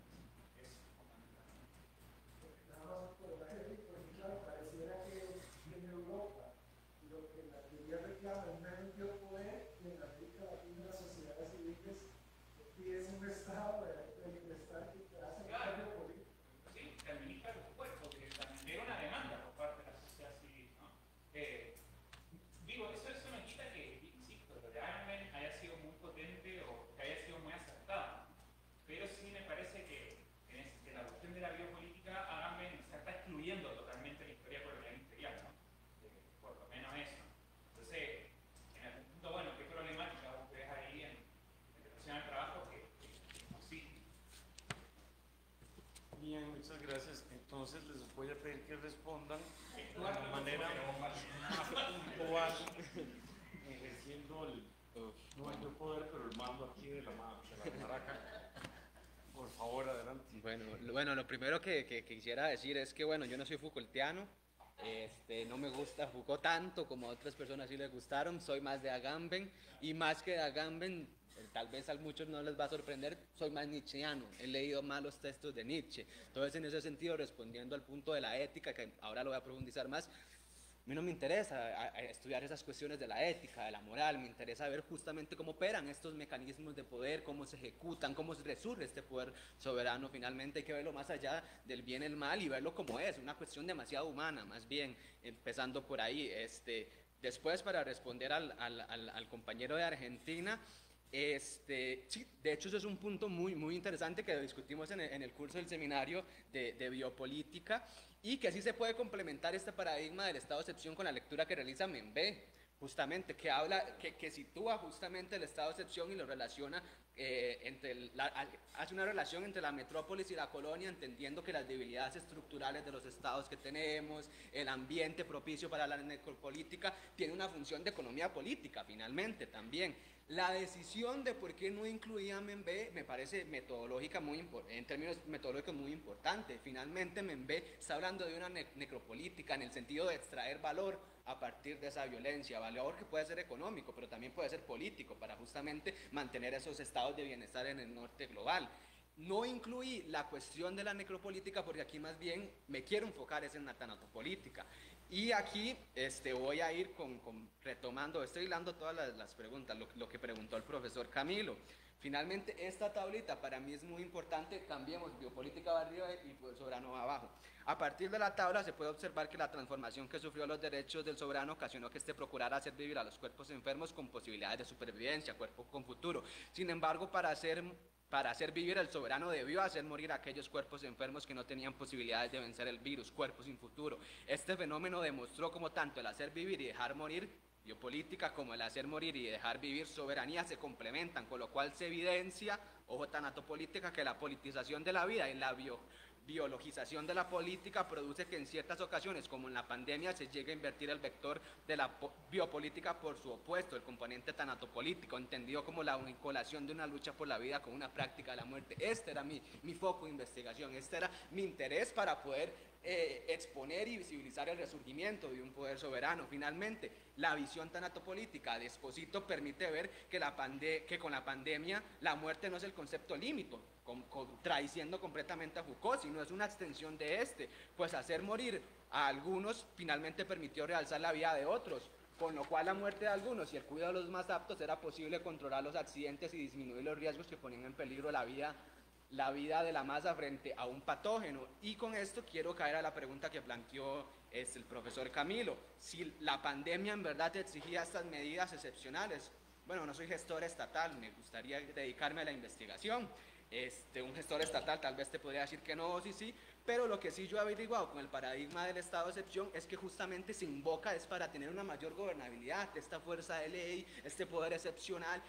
Es fundamental. Nada más por la gente, porque claro, pareciera que en Europa lo que la teoría reclama es menos biopoder, y en América Latina las sociedades civiles piden un estado de bienestar que hace un cambio político. Sí, se administra los cuerpos, que también era una demanda por parte de la sociedad civil, ¿no? Digo, eso no quita que, insisto, lo de Arendt haya sido muy potente o que haya sido muy acertado. Pero sí me parece que en la cuestión de la biopolítica, Arendt se está excluyendo totalmente la historia colonial imperial, ¿no? Por lo menos eso. Entonces, en algún punto, bueno, ¿qué problemática vos ves ahí en relación al trabajo que existe? Bien, muchas gracias. Entonces les voy a pedir que respondan de una manera más puntual, ejerciendo no el poder, pero el mando aquí de la maraca. Por favor, adelante. Bueno, lo primero que quisiera decir es que, bueno, yo no soy Foucaultiano, no me gusta Foucault tanto como a otras personas sí les gustaron, soy más de Agamben, y más que de Agamben, tal vez a muchos no les va a sorprender, soy más nietzscheano, he leído más los textos de Nietzsche. Entonces, en ese sentido, respondiendo al punto de la ética, que ahora lo voy a profundizar más, mí no me interesa a estudiar esas cuestiones de la ética, de la moral, me interesa ver justamente cómo operan estos mecanismos de poder, cómo se ejecutan, cómo se resurge este poder soberano. Finalmente hay que verlo más allá del bien y el mal y verlo como es, una cuestión demasiado humana, más bien, empezando por ahí. Después, para responder al compañero de Argentina, sí, de hecho eso es un punto muy interesante que discutimos en el curso del seminario de biopolítica, y que así se puede complementar este paradigma del estado de excepción con la lectura que realiza Membé, justamente, que sitúa justamente el estado de excepción y lo relaciona, hace una relación entre la metrópolis y la colonia, entendiendo que las debilidades estructurales de los estados que tenemos, el ambiente propicio para la necropolítica, tiene una función de economía política, finalmente, también. La decisión de por qué no incluía a Membé me parece metodológica en términos metodológicos muy importante. Finalmente Membé está hablando de una necropolítica en el sentido de extraer valor a partir de esa violencia, valor que puede ser económico, pero también puede ser político, para justamente mantener esos estados de bienestar en el norte global. No incluí la cuestión de la necropolítica porque aquí más bien me quiero enfocar en la tanatopolítica. Y aquí voy a ir retomando, estoy hilando todas las preguntas, lo que preguntó el profesor Camilo. Finalmente, esta tablita para mí es muy importante, cambiemos biopolítica va arriba y poder soberano va abajo. A partir de la tabla se puede observar que la transformación que sufrió los derechos del soberano ocasionó que procurara hacer vivir a los cuerpos enfermos con posibilidades de supervivencia, cuerpo con futuro. Sin embargo, para hacer vivir el soberano debió hacer morir a aquellos cuerpos enfermos que no tenían posibilidades de vencer el virus, cuerpos sin futuro. Este fenómeno demostró como tanto el hacer vivir y dejar morir, biopolítica, como el hacer morir y dejar vivir, soberanía, se complementan, con lo cual se evidencia, ojo, tanatopolítica, que la politización de la vida y la biologización de la política produce que en ciertas ocasiones, como en la pandemia, se llegue a invertir el vector de la biopolítica por su opuesto, el componente tanatopolítico, entendido como la vinculación de una lucha por la vida con una práctica de la muerte. Este era mi foco de investigación, este era mi interés para poder exponer y visibilizar el resurgimiento de un poder soberano. Finalmente, la visión tanatopolítica de Esposito permite ver que con la pandemia la muerte no es el concepto límite, contradiciendo completamente a Foucault, sino es una extensión de pues hacer morir a algunos finalmente permitió realzar la vida de otros, con lo cual la muerte de algunos y el cuidado de los más aptos era posible controlar los accidentes y disminuir los riesgos que ponían en peligro la vida de la masa frente a un patógeno. Y con esto quiero caer a la pregunta que planteó el profesor Camilo, si la pandemia en verdad exigía estas medidas excepcionales. Bueno, no soy gestor estatal, me gustaría dedicarme a la investigación. Un gestor estatal tal vez te podría decir que no, sí, pero lo que sí yo he averiguado con el paradigma del estado de excepción es que justamente se invoca es para tener una mayor gobernabilidad, esta fuerza de ley, este poder excepcional,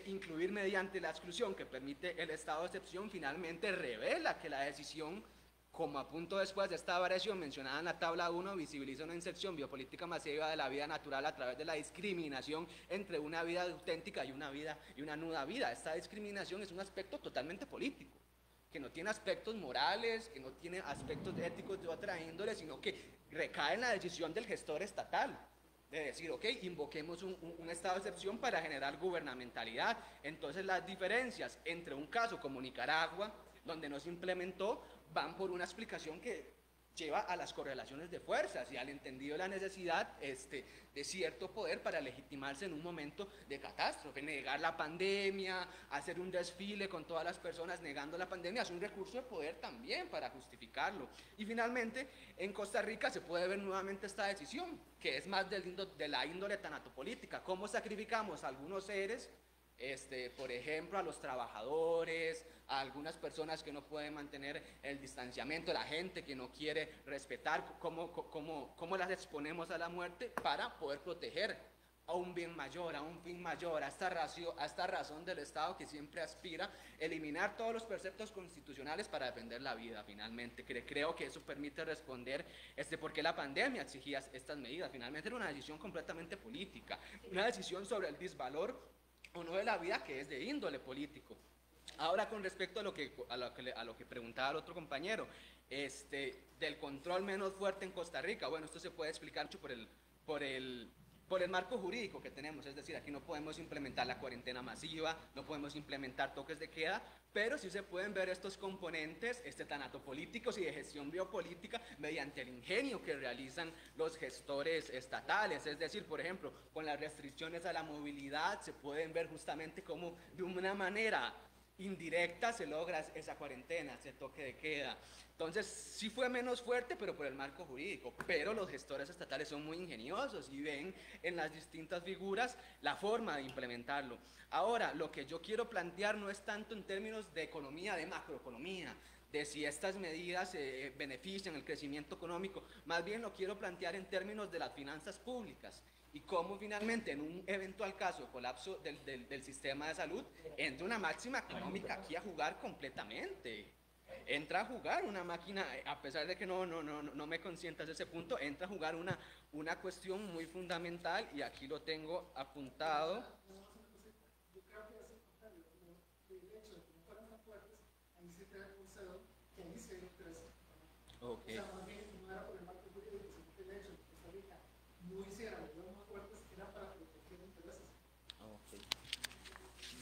incluir mediante la exclusión que permite el estado de excepción, finalmente revela que la decisión, como apunto después de esta variación mencionada en la tabla 1, visibiliza una inserción biopolítica masiva de la vida natural a través de la discriminación entre una vida auténtica y una nuda vida. Esta discriminación es un aspecto totalmente político, que no tiene aspectos morales, que no tiene aspectos éticos de otra índole, sino que recae en la decisión del gestor estatal. De decir, ok, invoquemos un estado de excepción para generar gubernamentalidad. Entonces las diferencias entre un caso como Nicaragua, donde no se implementó, van por una explicación que lleva a las correlaciones de fuerzas y al entendido de la necesidad de cierto poder para legitimarse en un momento de catástrofe. Negar la pandemia, hacer un desfile con todas las personas negando la pandemia, es un recurso de poder también para justificarlo. Y finalmente, en Costa Rica se puede ver nuevamente esta decisión, que es más de la índole tanatopolítica. ¿Cómo sacrificamos a algunos seres? Por ejemplo, a los trabajadores, a algunas personas que no pueden mantener el distanciamiento, la gente que no quiere respetar, cómo las exponemos a la muerte para poder proteger a un bien mayor, a un fin mayor, a esta razón del Estado que siempre aspira a eliminar todos los preceptos constitucionales para defender la vida. Finalmente, creo que eso permite responder por qué la pandemia exigía estas medidas. Finalmente era una decisión completamente política, una decisión sobre el disvalor o no de la vida, que es de índole político. Ahora, con respecto a lo que preguntaba el otro compañero, del control menos fuerte en Costa Rica, bueno, esto se puede explicar mucho por por el marco jurídico que tenemos, es decir, aquí no podemos implementar la cuarentena masiva, no podemos implementar toques de queda, pero sí se pueden ver estos componentes tanatopolíticos y de gestión biopolítica mediante el ingenio que realizan los gestores estatales, es decir, por ejemplo, con las restricciones a la movilidad se pueden ver justamente cómo de una manera indirecta se logra esa cuarentena, ese toque de queda. Entonces, sí fue menos fuerte, pero por el marco jurídico. Pero los gestores estatales son muy ingeniosos y ven en las distintas figuras la forma de implementarlo. Ahora, lo que yo quiero plantear no es tanto en términos de economía, de macroeconomía, de si estas medidas benefician el crecimiento económico, más bien lo quiero plantear en términos de las finanzas públicas y cómo finalmente en un eventual caso de colapso del sistema de salud entra una máxima económica aquí a jugar completamente. Entra a jugar una máquina, a pesar de que no me consientas ese punto, entra a jugar una cuestión muy fundamental y aquí lo tengo apuntado. Yo creo que es el contrario, el hecho de que no fueran tan fuertes, ahí se crea un cedón, que ahí se crece. Okay. O sea, más bien no era por el marco jurídico, sino que el hecho de que esta línea no hiciera los más fuertes era para proteger intereses. Okay.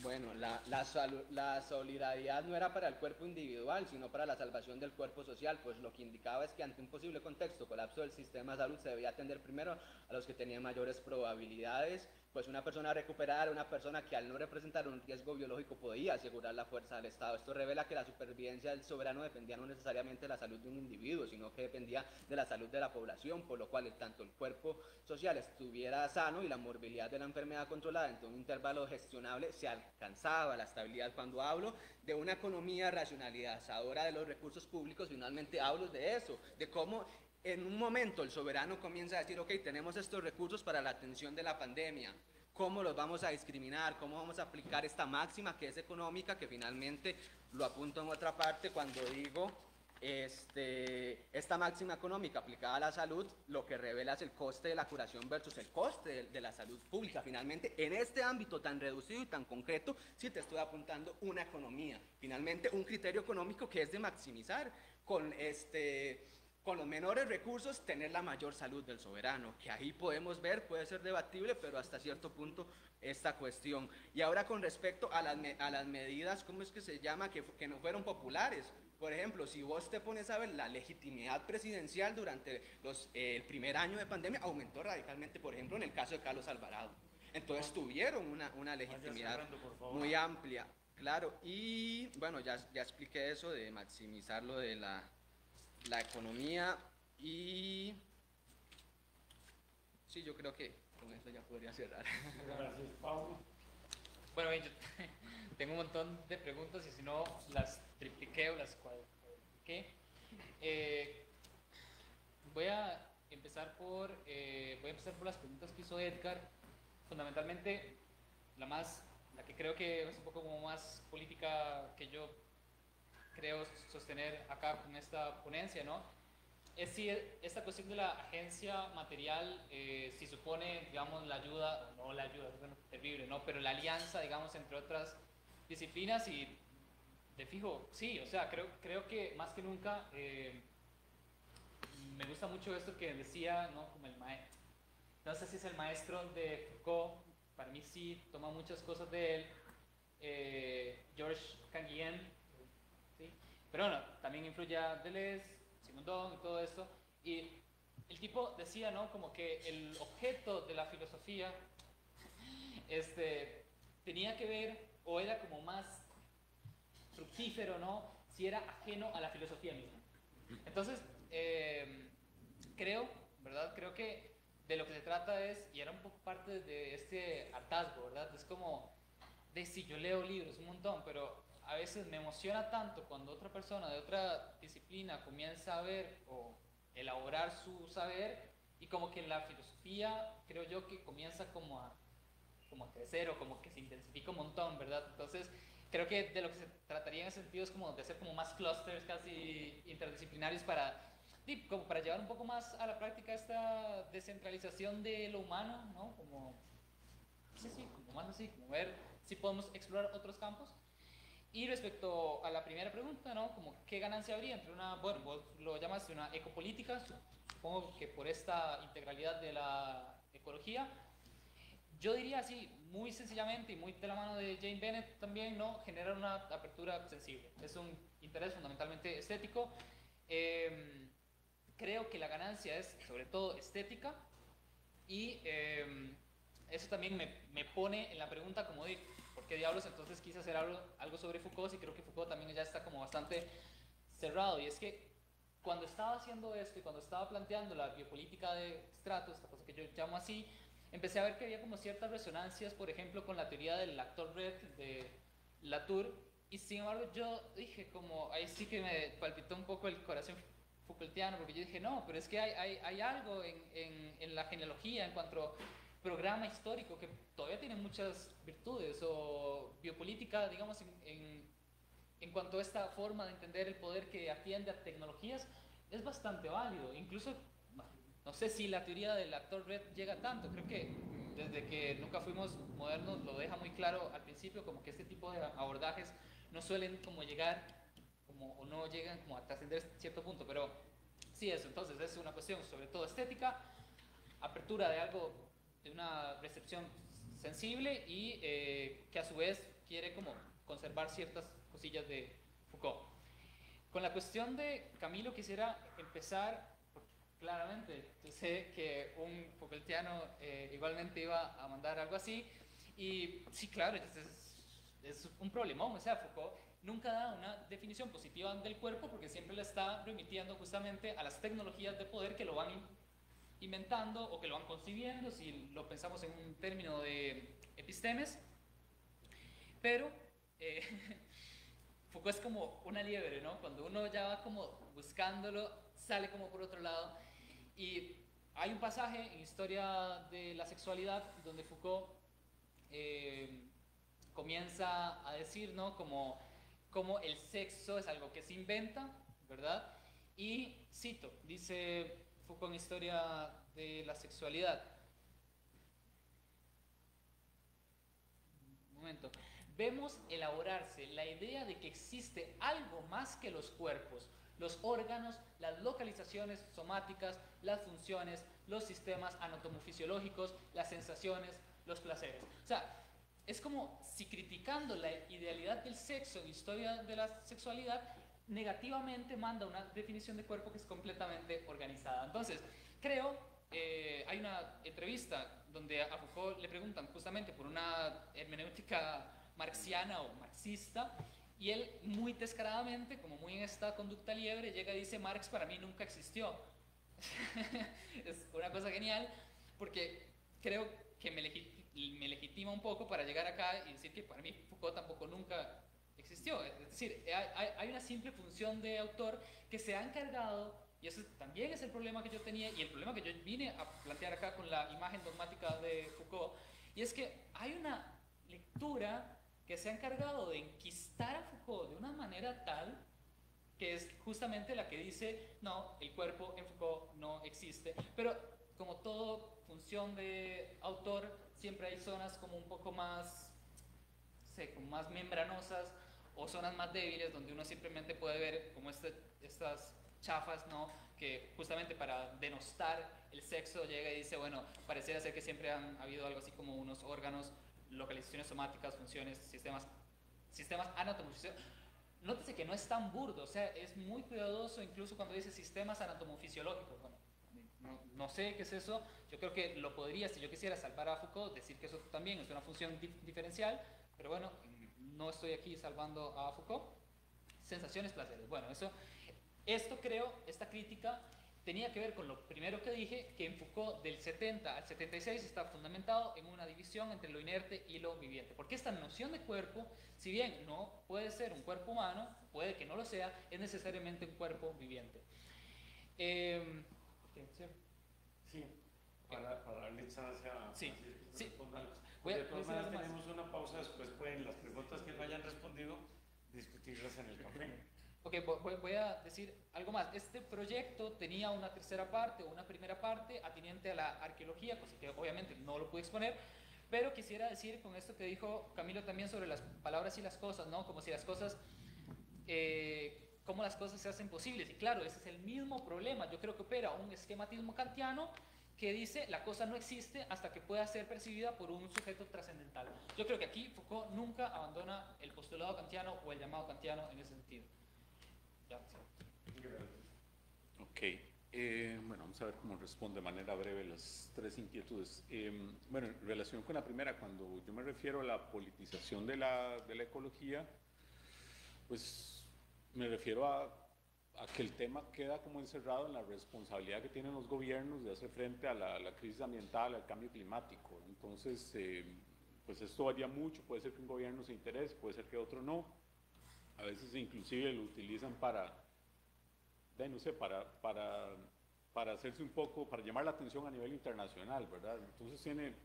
Bueno, la solidaridad no era para el cuerpo individual, sino para la salvación del cuerpo social, pues lo que indicaba es que ante un posible contexto, colapso del sistema de salud, se debía atender primero a los que tenían mayores probabilidades, pues una persona recuperada era una persona que al no representar un riesgo biológico podía asegurar la fuerza del Estado. Esto revela que la supervivencia del soberano dependía no necesariamente de la salud de un individuo, sino que dependía de la salud de la población, por lo cual tanto el cuerpo social estuviera sano y la morbilidad de la enfermedad controlada en un intervalo gestionable, se alcanzaba la estabilidad. Cuando hablo de una economía racionalizadora de los recursos públicos, finalmente hablo de eso, de cómo en un momento el soberano comienza a decir, ok, tenemos estos recursos para la atención de la pandemia, ¿cómo los vamos a discriminar? ¿Cómo vamos a aplicar esta máxima que es económica? Que finalmente lo apunto en otra parte cuando digo, esta máxima económica aplicada a la salud, lo que revela es el coste de la curación versus el coste de la salud pública. Finalmente, en este ámbito tan reducido y tan concreto, sí te estoy apuntando una economía, finalmente un criterio económico que es de maximizar con los menores recursos, tener la mayor salud del soberano, que ahí podemos ver, puede ser debatible, pero hasta cierto punto esta cuestión. Y ahora con respecto a las medidas, ¿cómo es que se llama? Que no fueron populares. Por ejemplo, si vos te pones a ver la legitimidad presidencial durante el primer año de pandemia, aumentó radicalmente, por ejemplo, en el caso de Carlos Alvarado. Entonces tuvieron una legitimidad muy amplia, claro. Y bueno, ya expliqué eso de maximizar lo de la economía y sí, yo creo que con eso ya podría cerrar. Gracias, Pablo. Bueno, yo tengo un montón de preguntas y si no las tripliqué o las cuadripliqué. Voy a empezar por las preguntas que hizo Edgar. Fundamentalmente, la que creo que es un poco como más política que yo creo sostener acá con esta ponencia, ¿no? Es si esta cuestión de la agencia material, si supone, digamos, la ayuda, no la ayuda, es bueno, terrible, ¿no? Pero la alianza, digamos, entre otras disciplinas y de fijo, sí, o sea, creo que más que nunca me gusta mucho esto que decía, ¿no? Como no sé si es el maestro de Foucault, para mí sí, toma muchas cosas de él, Georges Canguilhem, ¿sí? Pero bueno, también influye a Deleuze, Simondon y todo esto, y el tipo decía, ¿no? Como que el objeto de la filosofía tenía que ver, o era como más fructífero, ¿no? Si era ajeno a la filosofía misma. Entonces, creo que de lo que se trata es, y era un poco parte de este hartazgo, ¿verdad? Es como, si yo leo libros un montón, pero a veces me emociona tanto cuando otra persona de otra disciplina comienza a ver o elaborar su saber, y como que en la filosofía creo yo que comienza como a crecer o como que se intensifica un montón, ¿verdad? Entonces creo que de lo que se trataría en ese sentido es como de hacer como más clusters casi interdisciplinarios como para llevar un poco más a la práctica esta descentralización de lo humano, ¿no? Como, sí, como más así, como ver si podemos explorar otros campos. Y respecto a la primera pregunta, ¿no? Como qué ganancia habría entre bueno, vos lo llamas una ecopolítica, supongo que por esta integralidad de la ecología, Yo diría así, muy sencillamente y muy de la mano de Jane Bennett también, ¿no? Generar una apertura sensible. Es un interés fundamentalmente estético. Creo que la ganancia es sobre todo estética y eso también me pone en la pregunta como de ¿por qué diablos entonces quise hacer algo sobre Foucault? Y creo que Foucault también ya está como bastante cerrado. Y es que cuando estaba haciendo esto y cuando estaba planteando la biopolítica de estratos, esta cosa que yo llamo así, empecé a ver que había como ciertas resonancias, por ejemplo, con la teoría del actor red de Latour, y sin embargo yo dije como, ahí sí que me palpitó un poco el corazón Foucaultiano, porque yo dije, no, pero es que hay algo en la genealogía en cuanto a programa histórico que todavía tiene muchas virtudes, o biopolítica, digamos, en cuanto a esta forma de entender el poder que atiende a tecnologías, es bastante válido. Incluso, no sé si la teoría del actor red llega tanto, creo que desde que nunca fuimos modernos lo deja muy claro al principio, como que este tipo de abordajes no suelen como llegar, como, o no llegan como a trascender cierto punto, pero sí eso, entonces es una cuestión sobre todo estética, apertura de algo, de una recepción sensible y que a su vez quiere como conservar ciertas cosillas de Foucault. Con la cuestión de Camilo quisiera empezar, claramente, yo sé que un Foucaultiano igualmente iba a mandar algo así, y sí, claro, es un problemón, o sea, Foucault nunca da una definición positiva del cuerpo porque siempre le está remitiendo justamente a las tecnologías de poder que lo van inventando o que lo van concibiendo, si lo pensamos en un término de epistemes, pero Foucault es como una liebre, ¿no? Cuando uno ya va como buscándolo, sale como por otro lado. Y hay un pasaje en Historia de la Sexualidad donde Foucault comienza a decir, ¿no? Como el sexo es algo que se inventa, ¿verdad? Y cito, dice Foucault en Historia de la Sexualidad. Un momento. Vemos elaborarse la idea de que existe algo más que los cuerpos, los órganos, las localizaciones somáticas, las funciones, los sistemas anatomofisiológicos, las sensaciones, los placeres. O sea, es como si criticando la idealidad del sexo en Historia de la Sexualidad, negativamente manda una definición de cuerpo que es completamente organizada. Entonces, creo, hay una entrevista donde a Foucault le preguntan justamente por una hermenéutica marxiana o marxista, y él muy descaradamente, como muy en esta conducta liebre, llega y dice: Marx para mí nunca existió. Es una cosa genial, porque creo que me legitima un poco para llegar acá y decir que para mí Foucault tampoco nunca existió. Es decir, hay una simple función de autor que se ha encargado, y eso también es el problema que yo tenía y el problema que yo vine a plantear acá con la imagen dogmática de Foucault, y es que hay una lectura que se ha encargado de enquistar a Foucault de una manera tal que es justamente la que dice, no, el cuerpo en Foucault no existe. Pero como todo función de autor, siempre hay zonas como un poco más, no sé, como más membranosas o zonas más débiles donde uno simplemente puede ver como estas chafas, ¿no? Que justamente para denostar el sexo llega y dice, bueno, pareciera ser que siempre han habido algo así como unos órganos, localizaciones somáticas, funciones, sistemas anatomos. Nótese que no es tan burdo, o sea, es muy cuidadoso incluso cuando dice sistemas anatomofisiológicos. Bueno, no sé qué es eso, yo creo que lo podría, si yo quisiera salvar a Foucault, decir que eso también es una función diferencial, pero bueno, no estoy aquí salvando a Foucault. Sensaciones, placeres. Bueno, esto creo, esta crítica tenía que ver con lo primero que dije, que en Foucault del 70 al 76 está fundamentado en una división entre lo inerte y lo viviente. Porque esta noción de cuerpo, si bien no puede ser un cuerpo humano, puede que no lo sea, es necesariamente un cuerpo viviente. Sí, para darle chance a sí. responder. Voy a de todas maneras más. tenemos una pausa, después pueden las preguntas que no hayan respondido discutirlas en el café. Ok, voy a decir algo más. Este proyecto tenía una tercera parte o una primera parte atinente a la arqueología, cosa que obviamente no lo pude exponer, pero quisiera decir con esto que dijo Camilo también sobre las palabras y las cosas, ¿no? Como si las cosas, cómo las cosas se hacen posibles. Y claro, ese es el mismo problema. Yo creo que opera un esquematismo kantiano que dice la cosa no existe hasta que pueda ser percibida por un sujeto trascendental. Yo creo que aquí Foucault nunca abandona el postulado kantiano o el llamado kantiano en ese sentido. Ya, sí. Ok, bueno, vamos a ver cómo responde de manera breve las tres inquietudes. Bueno, en relación con la primera, cuando yo me refiero a la politización de la ecología, pues me refiero a que el tema queda como encerrado en la responsabilidad que tienen los gobiernos de hacer frente a la crisis ambiental, al cambio climático. Entonces, pues esto varía mucho, puede ser que un gobierno se interese, puede ser que otro no. A veces inclusive lo utilizan para, no sé, para hacerse un poco, para llamar la atención a nivel internacional, ¿verdad? Entonces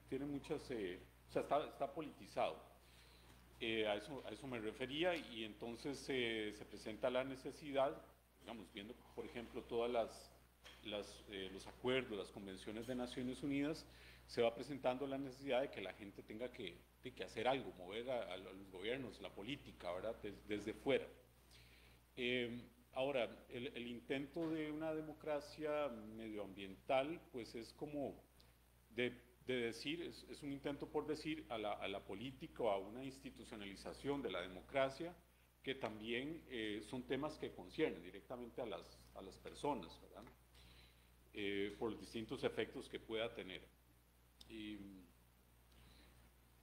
tiene muchas, o sea, está politizado. A eso me refería, y entonces se presenta la necesidad, digamos, viendo por ejemplo todas los acuerdos, las convenciones de Naciones Unidas, se va presentando la necesidad de que la gente tenga que hacer algo, mover a los gobiernos, la política, ¿verdad? Desde fuera. Ahora, el intento de una democracia medioambiental, pues es como de decir, es un intento por decir a la política o a una institucionalización de la democracia, que también son temas que conciernen directamente a las personas, ¿verdad? Por los distintos efectos que pueda tener.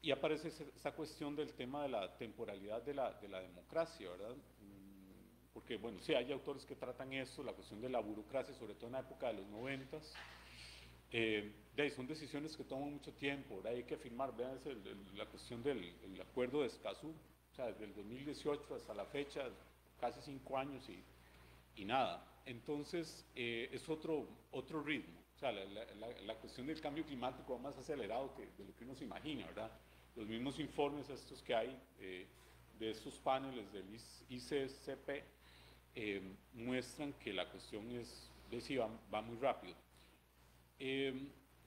Y aparece esa cuestión del tema de la temporalidad de la democracia, ¿verdad? Porque, bueno, sí, hay autores que tratan esto, la cuestión de la burocracia, sobre todo en la época de los 90s. Son decisiones que toman mucho tiempo, ¿verdad? Hay que firmar, vean la cuestión del acuerdo de Escazú, o sea, desde el 2018 hasta la fecha, casi 5 años y nada. Entonces, es otro ritmo. O sea, la cuestión del cambio climático va más acelerado de lo que uno se imagina, ¿verdad? Los mismos informes estos que hay de estos paneles del ICCP muestran que la cuestión va muy rápido.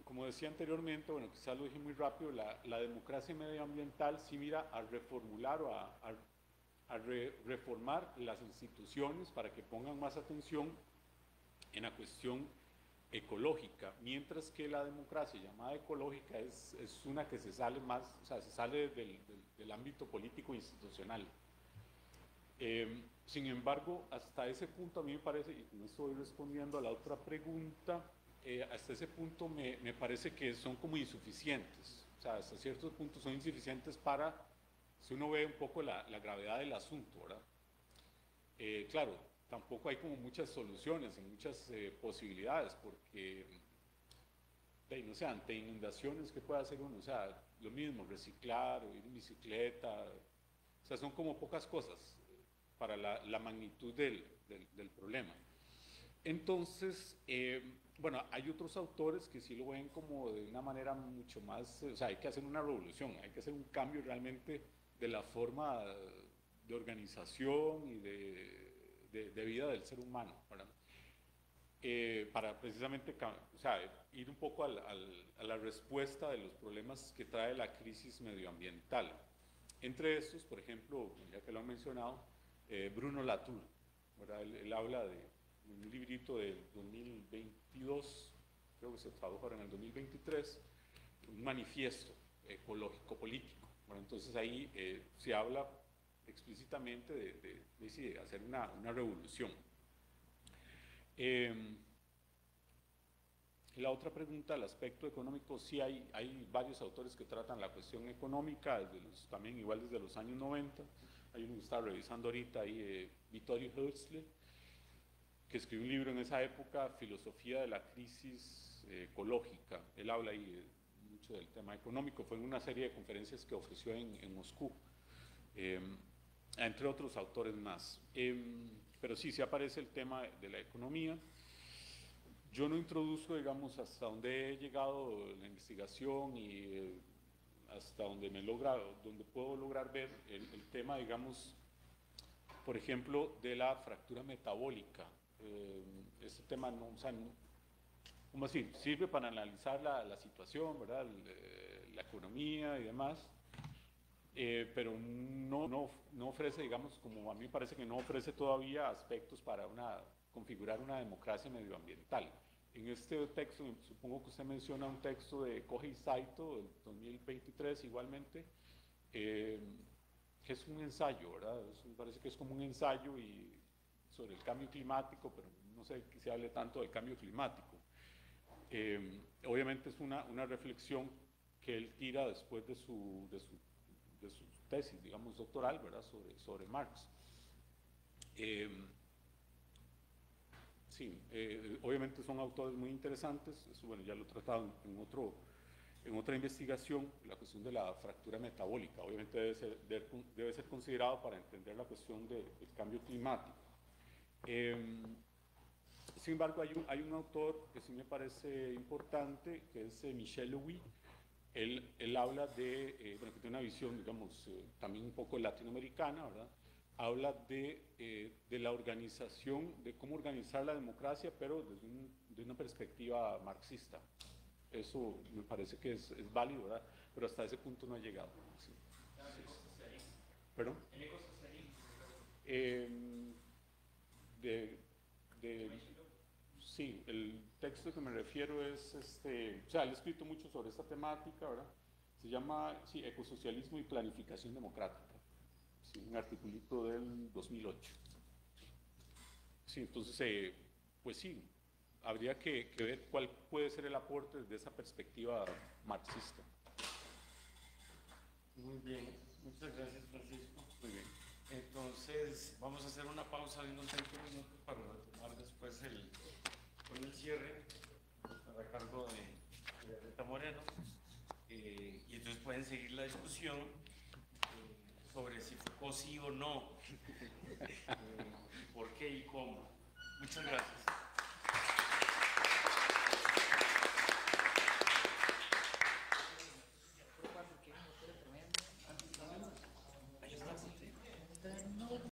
Como decía anteriormente, bueno, quizás lo dije muy rápido, la democracia medioambiental sí mira a reformular o a reformar las instituciones para que pongan más atención en la cuestión ecológica, mientras que la democracia llamada ecológica es una que se sale más, o sea, se sale del ámbito político institucional. Sin embargo, hasta ese punto a mí me parece, y no estoy respondiendo a la otra pregunta, hasta ese punto me parece que son como insuficientes, o sea, hasta ciertos puntos son insuficientes para, si uno ve un poco la gravedad del asunto, ¿verdad? Claro, tampoco hay como muchas soluciones y muchas posibilidades, porque, no sé, ante inundaciones, ¿qué puede hacer uno? O sea, lo mismo, reciclar o ir en bicicleta, o sea, son como pocas cosas para la magnitud del problema. Entonces, bueno, hay otros autores que sí lo ven como de una manera mucho más, o sea, hay que hacer una revolución, hay que hacer un cambio realmente de la forma de organización y de vida del ser humano, ¿verdad? Para precisamente, o sea, ir un poco a la respuesta de los problemas que trae la crisis medioambiental. Entre estos, por ejemplo, ya que lo han mencionado, Bruno Latour, ¿verdad? Él habla de un librito del 2022, creo que se tradujo ahora en el 2023, un manifiesto ecológico político. Bueno, entonces ahí se habla explícitamente de hacer una revolución. La otra pregunta, el aspecto económico, sí hay varios autores que tratan la cuestión económica, también igual desde los años 90. Hay uno que está revisando ahorita ahí, Vittorio Huxley, que escribió un libro en esa época, Filosofía de la crisis ecológica. Él habla ahí mucho del tema económico, fue en una serie de conferencias que ofreció en Moscú, entre otros autores más. Pero sí aparece el tema de la economía. Yo no introduzco, digamos, hasta donde he llegado la investigación y hasta donde donde puedo lograr ver el tema, digamos, por ejemplo, de la fractura metabólica. Este tema no, o sea, ¿cómo así? Sirve para analizar la situación, ¿verdad? La economía y demás, pero no ofrece, digamos, como a mí me parece que no ofrece todavía aspectos para configurar una democracia medioambiental. En este texto, supongo que usted menciona un texto de Kohei Saito del 2023 igualmente, que es un ensayo, ¿verdad? Me parece que es como un ensayo sobre el cambio climático, pero no sé que se hable tanto del cambio climático. Obviamente es una reflexión que él tira después de su tesis, digamos, doctoral, ¿verdad? Sobre Marx. Sí, obviamente son autores muy interesantes, eso, bueno, ya lo he tratado en otra investigación, la cuestión de la fractura metabólica, obviamente debe ser considerado para entender la cuestión del cambio climático. Sin embargo, hay un autor que sí me parece importante, que es Michel Louis. Él habla bueno, que tiene una visión, digamos, también un poco latinoamericana, ¿verdad? Habla de la organización, de cómo organizar la democracia, pero desde una perspectiva marxista. Eso me parece que es válido, ¿verdad? Pero hasta ese punto no ha llegado. Sí. El ecosocialismo. ¿Perdón? El ecosocialismo. Sí, el texto que me refiero es, o sea, él ha escrito mucho sobre esta temática, ¿verdad? Se llama, sí, Ecosocialismo y Planificación Democrática. Sí, un articulito del 2008. Sí, entonces, pues sí, habría que ver cuál puede ser el aporte desde esa perspectiva marxista. Muy bien, muchas gracias, Francisco. Muy bien. Entonces, vamos a hacer una pausa de unos 20 minutos para retomar después con el cierre a cargo de Rita Moreno. Y entonces pueden seguir la discusión sobre si Foucault sí o no, por qué y cómo. Muchas gracias.